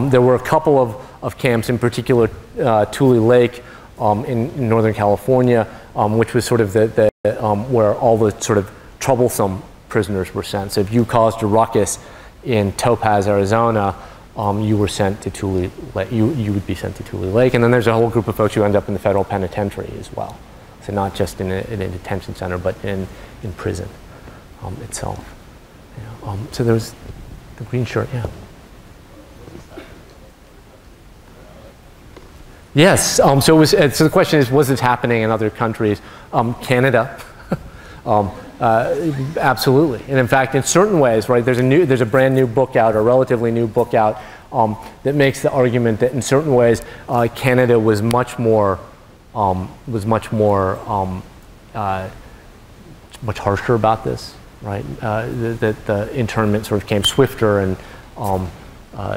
There were a couple of camps, in particular, Tule Lake in Northern California, which was sort of where all the sort of troublesome prisoners were sent. So if you caused a ruckus in Topaz, Arizona, you were sent to Tule Lake. You would be sent to Tule Lake. And then there's a whole group of folks who end up in the federal penitentiary as well. So not just in a detention center, but in prison itself. Yeah. So there was the green shirt, yeah. Yes, so the question is, was this happening in other countries? Canada. Absolutely, and in fact, in certain ways, right? There's a brand new book out, a relatively new book out, that makes the argument that in certain ways, Canada was much harsher about this, right? That the internment sort of came swifter, and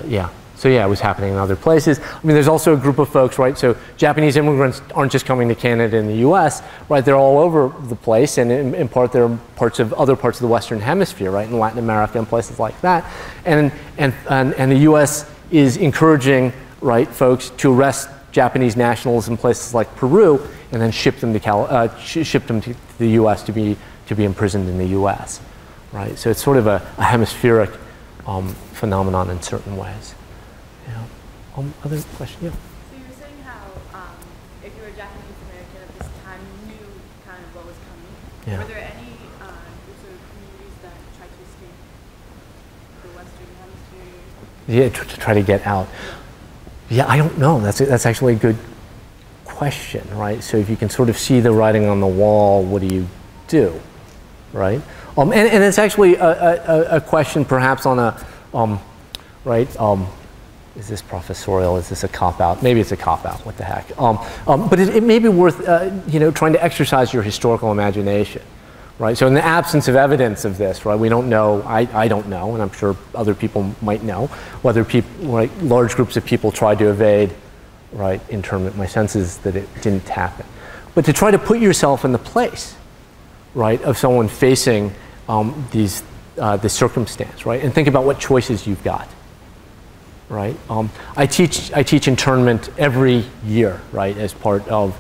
yeah. So yeah, it was happening in other places. I mean, there's also a group of folks, right? So Japanese immigrants aren't just coming to Canada and the U.S., right? They're all over the place, and in part they're other parts of the Western Hemisphere, right? In Latin America and places like that. And the U.S. is encouraging, right, folks to arrest Japanese nationals in places like Peru and then ship them to the U.S. to be imprisoned in the U.S., right? So it's sort of a hemispheric phenomenon in certain ways. Other question? Yeah. So you were saying how if you were Japanese American at this time, you knew kind of what was coming. Yeah. Were there any groups or communities that tried to escape the Western Hemisphere? Yeah, to try to get out. Yeah, I don't know. That's actually a good question, right? So if you can sort of see the writing on the wall, what do you do, right? And it's actually a question perhaps on a, right? Is this professorial? Is this a cop-out? Maybe it's a cop-out. What the heck? But it may be worth, trying to exercise your historical imagination, right? So in the absence of evidence of this, right, we don't know. I don't know, and I'm sure other people might know whether large groups of people tried to evade, right, internment. My sense is that it didn't happen. But to try to put yourself in the place, right, of someone facing this circumstance, right, and think about what choices you've got. Right, I teach internment every year, right, as part of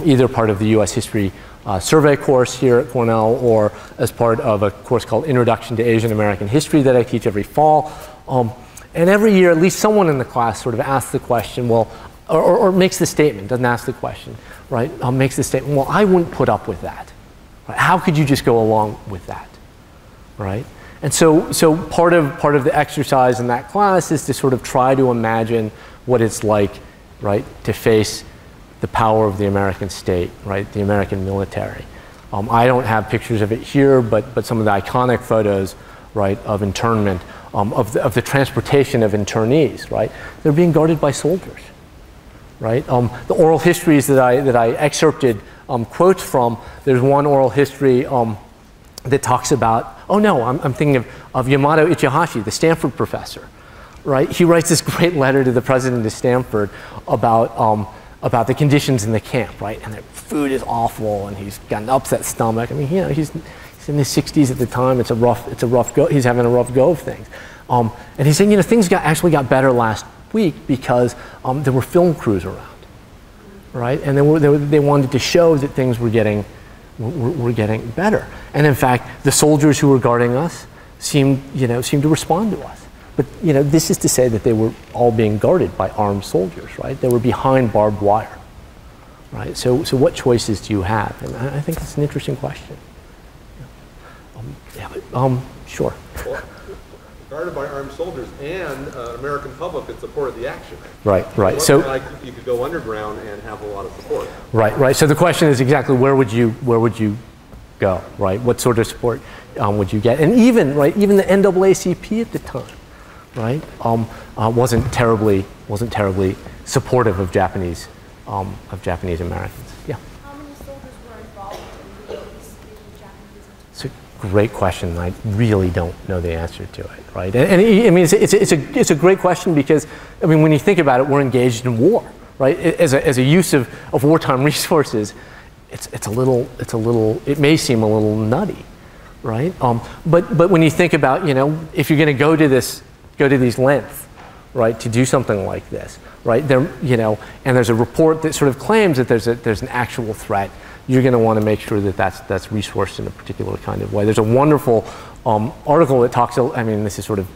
either part of the U.S. History survey course here at Cornell, or as part of a course called Introduction to Asian American History that I teach every fall. And every year, at least someone in the class sort of asks the question, well, or makes the statement, doesn't ask the question, right? Makes the statement, well, I wouldn't put up with that. Right? How could you just go along with that, right? And so part of the exercise in that class is to sort of try to imagine what it's like, right, to face the power of the American state, right, the American military. I don't have pictures of it here, but some of the iconic photos, right, of internment, of the transportation of internees, right, they're being guarded by soldiers, right. The oral histories that I excerpted quotes from. There's one oral history that talks about, oh no, I'm thinking of Yamato Ichihashi, the Stanford professor, right? He writes this great letter to the president of Stanford about the conditions in the camp, right? And the food is awful, and he's got an upset stomach. I mean, he's in his 60s at the time. It's a rough go. He's having a rough go of things, and he's saying, things actually got better last week because there were film crews around, right? And they wanted to show that things were getting better. And in fact, the soldiers who were guarding us seemed to respond to us. But this is to say that they were all being guarded by armed soldiers, right? They were behind barbed wire, right? So what choices do you have? And I think it's an interesting question. Sure. Well, guarded by armed soldiers and American public that supported the action. Right. It So wasn't like you could go underground and have a lot of support. right. So the question is exactly where would you go, right? What sort of support would you get? And even the NAACP at the time, right, wasn't terribly supportive of Japanese Americans. Yeah. How many soldiers were involved in the Japanese? It's a great question. I really don't know the answer to it, right? And I mean, it's a great question because, I mean, when you think about it, we're engaged in war, right? As a use of wartime resources, it may seem a little nutty, right? But when you think about, if you're going to go to these lengths, right, to do something like this, right? And there's a report that sort of claims that there's an actual threat. You're going to want to make sure that that's resourced in a particular kind of way. There's a wonderful article that talks. I mean, this is sort of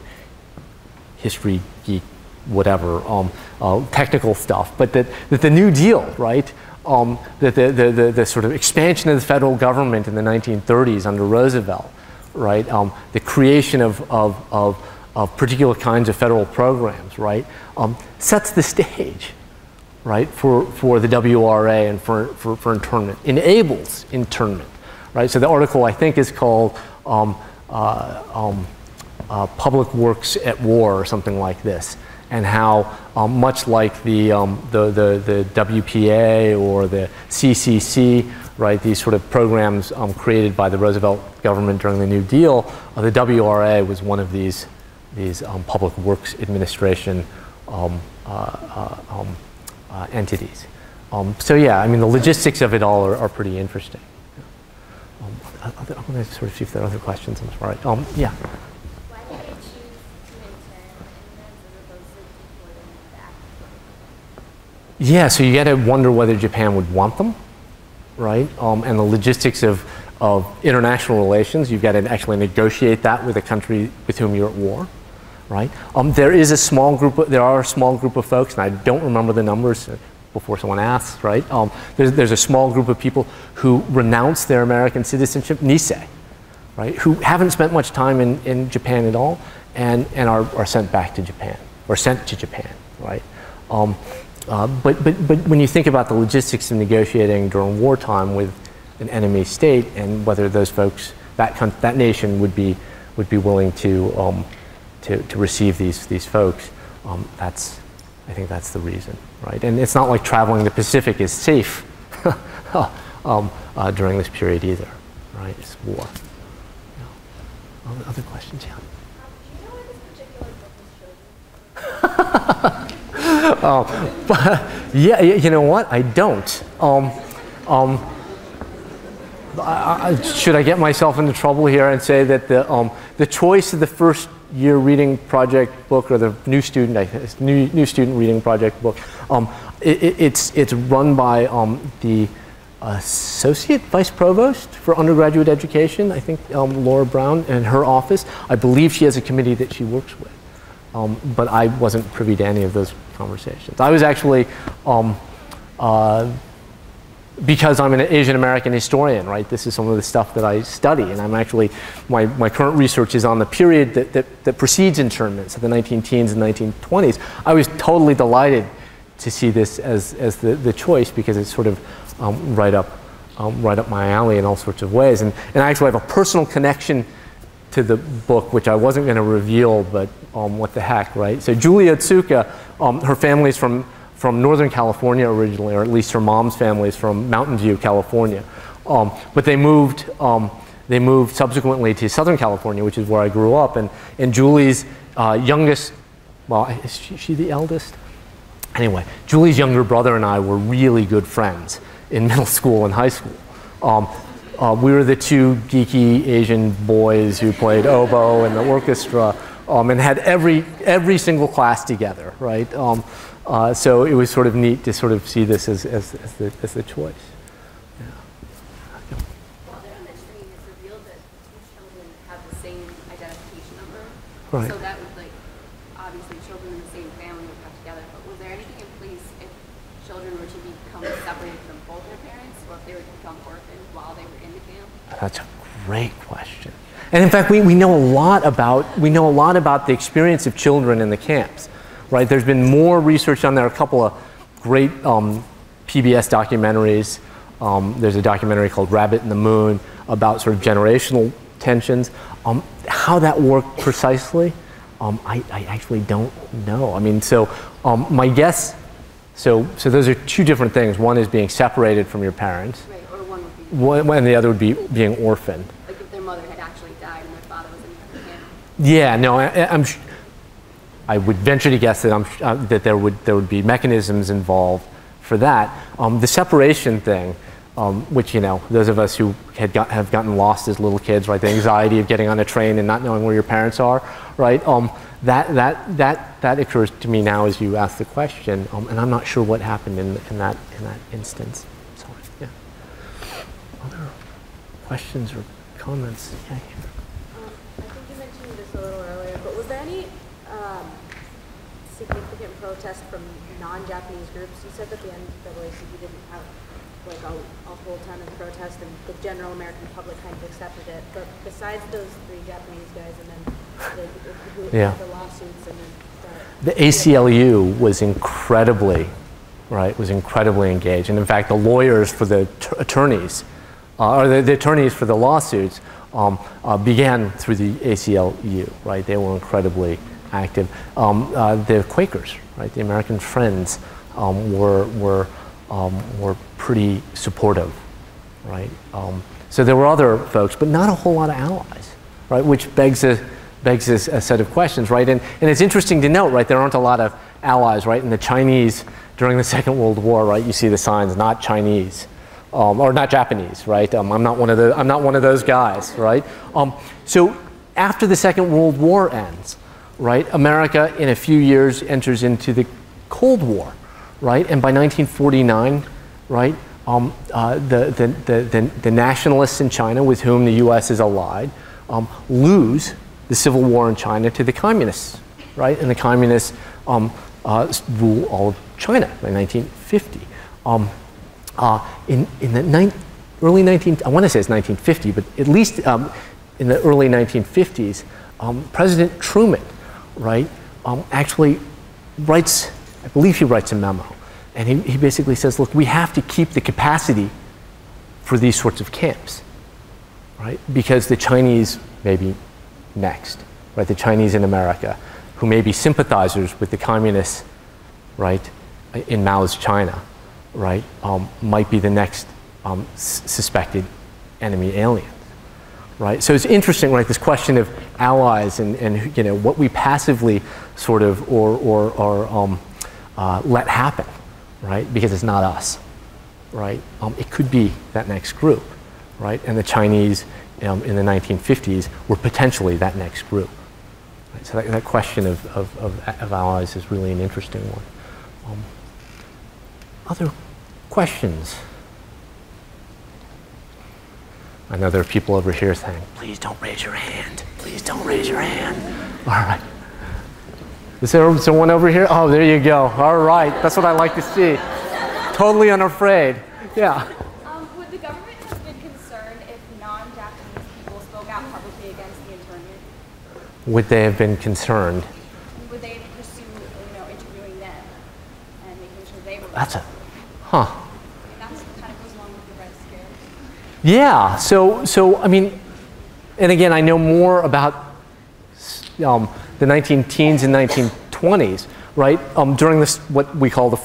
history geek, whatever, technical stuff, but that the New Deal, right? That the sort of expansion of the federal government in the 1930s under Roosevelt, right? The creation of particular kinds of federal programs, right? Sets the stage, right, for the WRA and for internment, enables internment, right? So the article I think is called Public Works at War or something like this, and how much like the WPA or the CCC, right, these sort of programs created by the Roosevelt government during the New Deal, the WRA was one of these Public Works Administration entities. So yeah, I mean, the logistics of it all are pretty interesting. I'm going to sort of see if there are other questions. I'm sorry. Yeah. Why did they choose to intern immigrants as opposed to deport them back? Yeah, so you got to wonder whether Japan would want them, right? And the logistics of international relations, you've got to actually negotiate that with a country with whom you're at war, right? There are a small group of folks, and I don't remember the numbers before someone asks, right? There's a small group of people who renounce their American citizenship, Nisei, right? Who haven't spent much time in Japan at all, and are sent back to Japan, or sent to Japan, right? But when you think about the logistics of negotiating during wartime with an enemy state, and whether those folks, that nation would be willing to receive these folks, I think that's the reason, right? And it's not like traveling the Pacific is safe during this period either, right? It's war. Other questions? Yeah. Do you know where this particular book was chosen? Yeah, you know what? I don't. Should I get myself into trouble here and say that the choice of the first year reading project book, or the new student reading project book, it's run by the associate vice provost for undergraduate education, I think, Laura Brown, and her office. I believe she has a committee that she works with, but I wasn't privy to any of those conversations. I was actually, because I'm an Asian American historian, right? This is some of the stuff that I study, and I'm actually, my current research is on the period that precedes internment, so the 19-teens and 1920s. I was totally delighted to see this as the choice, because it's sort of right up my alley in all sorts of ways, and I actually have a personal connection to the book, which I wasn't going to reveal, but what the heck, right? So Julie Otsuka, her family's from Northern California originally, or at least her mom's family is from Mountain View, California. But they moved subsequently to Southern California, which is where I grew up. And Julie's youngest, well, is she the eldest? Anyway, Julie's younger brother and I were really good friends in middle school and high school. We were the two geeky Asian boys who played oboe in the orchestra, and had every single class together, right? So it was sort of neat to sort of see this as the choice. Yeah. While they're on the train, it's revealed that two children have the same identification number. Right. So that would, like, obviously children in the same family would come together. But was there anything in place if children were to become separated from both their parents, or if they would become orphans while they were in the camp? That's a great question. And in fact, we know a lot about the experience of children in the camps, right? There's been more research on there. A couple of great PBS documentaries. There's a documentary called Rabbit in the Moon about sort of generational tensions. How that worked precisely, I actually don't know. I mean, so my guess, so those are two different things. One is being separated from your parents. Right, or one would be. And the other would be being orphaned. Like if their mother had actually died and their father was in the camp. Yeah, no, I would venture to guess that that there would be mechanisms involved for that. The separation thing, which, you know, those of us who have gotten lost as little kids, right? The anxiety of getting on a train and not knowing where your parents are, right? That occurs to me now as you ask the question, and I'm not sure what happened in that instance. So, yeah. Other questions or comments? Yeah, here. I think you mentioned this a little earlier, but was there any significant protest from non-Japanese groups? You said that the NAACP didn't have like a whole ton of protest, and the general American public kind of accepted it. But besides those three Japanese guys, and then the lawsuits, and then the ACLU was incredibly engaged, and in fact, the lawyers for the attorneys, or the attorneys for the lawsuits, began through the ACLU. Right, they were incredibly active. The Quakers, right, the American Friends, were pretty supportive, right? So there were other folks, but not a whole lot of allies, right? Which begs a set of questions, right? And it's interesting to note, right? There aren't a lot of allies, right? And the Chinese during the Second World War, right? You see the signs, not Chinese, or not Japanese, right? I'm not one of those guys, right? So after the Second World War ends, right? America, in a few years, enters into the Cold War, right? And by 1949, right, the nationalists in China, with whom the U.S. is allied, lose the civil war in China to the communists, right? And the communists rule all of China by 1950. In the early I want to say it's 1950, but at least in the early 1950s, President Truman, right, actually writes, I believe he writes a memo, and he basically says, look, we have to keep the capacity for these sorts of camps, right? Because the Chinese may be next, right? The Chinese in America, who may be sympathizers with the communists, right, in Mao's China, right, might be the next suspected enemy aliens, right? So it's interesting, right, this question of allies and you know, what we passively sort of or let happen, right? Because it's not us, right? It could be that next group, right? And the Chinese in the 1950s were potentially that next group. Right? So that question of allies is really an interesting one. Other questions? I know there are people over here saying, please don't raise your hand. Please don't raise your hand. All right. Is there someone over here? Oh, there you go. All right. That's what I like to see. Totally unafraid. Yeah. Would the government have been concerned if non-Japanese people spoke out publicly against the internment? Would they have been concerned? Would they have pursued, interviewing them and making sure they were? That's a, That's kind of goes along with the Red Scare. Yeah. So I mean, and again, I know more about the 19-teens and 1920s, right? During this, what we call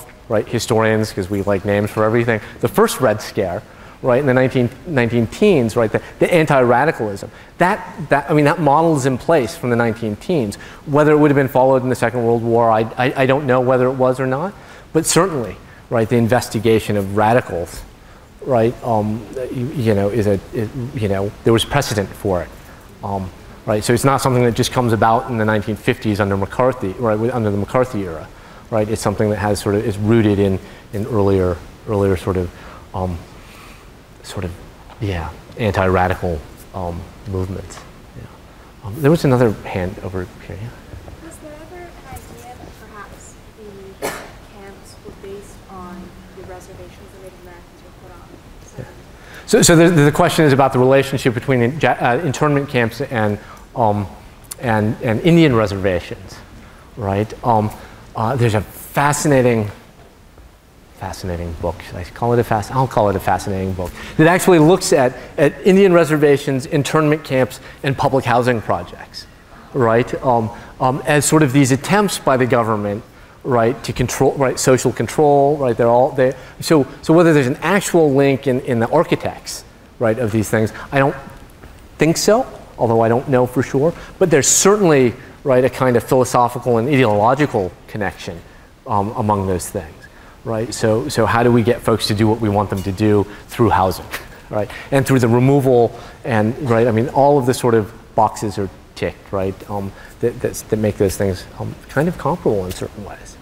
historians, because we like names for everything, the first Red Scare, right, in the 19-teens, right, the anti-radicalism. That model is in place from the 19-teens. Whether it would have been followed in the Second World War, I don't know whether it was or not, but certainly, right, the investigation of radicals, right, there was precedent for it. Right, so it's not something that just comes about in the 1950s under McCarthy, right, under the McCarthy era, right? It's something that has is rooted in earlier anti-radical movements. Yeah. There was another hand over here. Yeah. Was there ever an idea that perhaps the camps were based on the reservations that Native Americans were put on. So the question is about the relationship between internment camps and Indian reservations, right? There's a fascinating book. Should I call it I'll call it a fascinating book that actually looks at Indian reservations, internment camps, and public housing projects, right? As sort of these attempts by the government, right, to control, right, social control, right? So whether there's an actual link in the architects, right, of these things, I don't think so, although I don't know for sure. But there's certainly, right, a kind of philosophical and ideological connection among those things, right? So how do we get folks to do what we want them to do through housing, right? And through the removal and, right, I mean, all of the sort of boxes are ticked, right, that make those things kind of comparable in certain ways.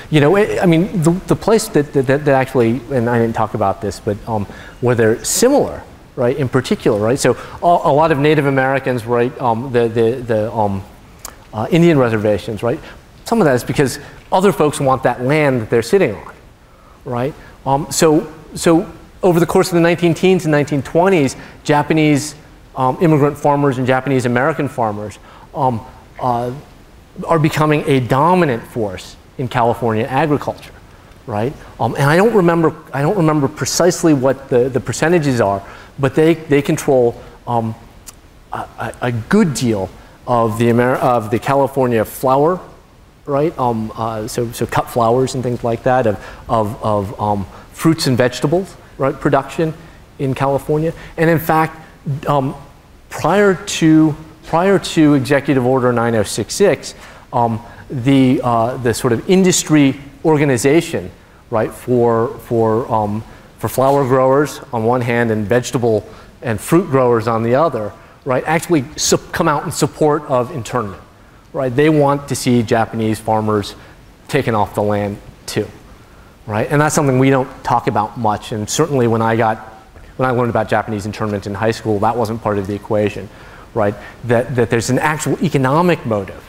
You know, I mean, the place that actually, and I didn't talk about this, but where they're similar, right, in particular, right? So a lot of Native Americans, right, the Indian reservations, right? Some of that is because other folks want that land that they're sitting on, right? So over the course of the 19-teens and 1920s, Japanese immigrant farmers and Japanese American farmers are becoming a dominant force in California agriculture, right? And I don't remember precisely what the percentages are, but they control a good deal of the California flour, right? So cut flowers and things like that, of fruits and vegetables, right? Production in California, and in fact, prior to Executive Order 9066, the sort of industry organization, right, for flower growers on one hand and vegetable and fruit growers on the other, right, actually come out in support of internment, right? They want to see Japanese farmers taken off the land too, right? And that's something we don't talk about much. And certainly when I learned about Japanese internment in high school, that wasn't part of the equation, right? That there's an actual economic motive,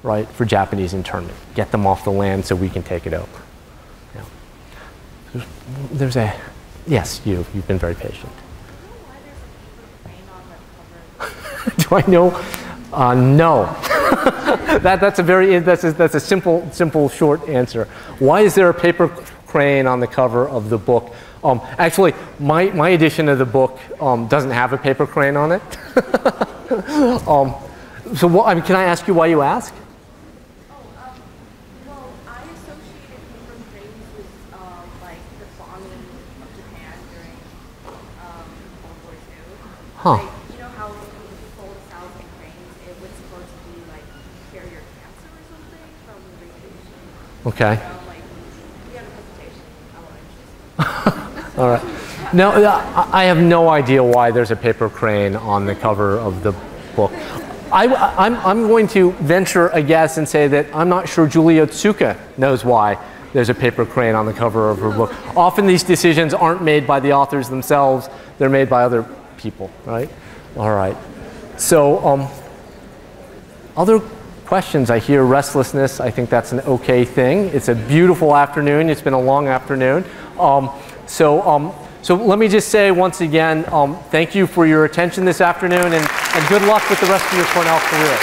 right, for Japanese internment. Get them off the land so we can take it over. Yeah. Yes, you've been very patient. Do I know? No. That's a simple short answer. Why is there a paper crane on the cover of the book? Actually, my edition of the book doesn't have a paper crane on it. So what, I mean, can I ask you why you ask? Well, I associated paper cranes with like the bombing of Japan during World War II. Huh. Like, you know how when you sold 1,000 cranes, it was supposed to be like carrier cancer or something from the radiation. Okay. So, like, we had a presentation. I want to All right. No, I have no idea why there's a paper crane on the cover of the book. I'm going to venture a guess and say that I'm not sure Julie Otsuka knows why there's a paper crane on the cover of her book. Often these decisions aren't made by the authors themselves, they're made by other people, right? All right. So other questions? I hear restlessness. I think that's an okay thing. It's a beautiful afternoon. It's been a long afternoon. So let me just say once again, thank you for your attention this afternoon, and good luck with the rest of your Cornell career.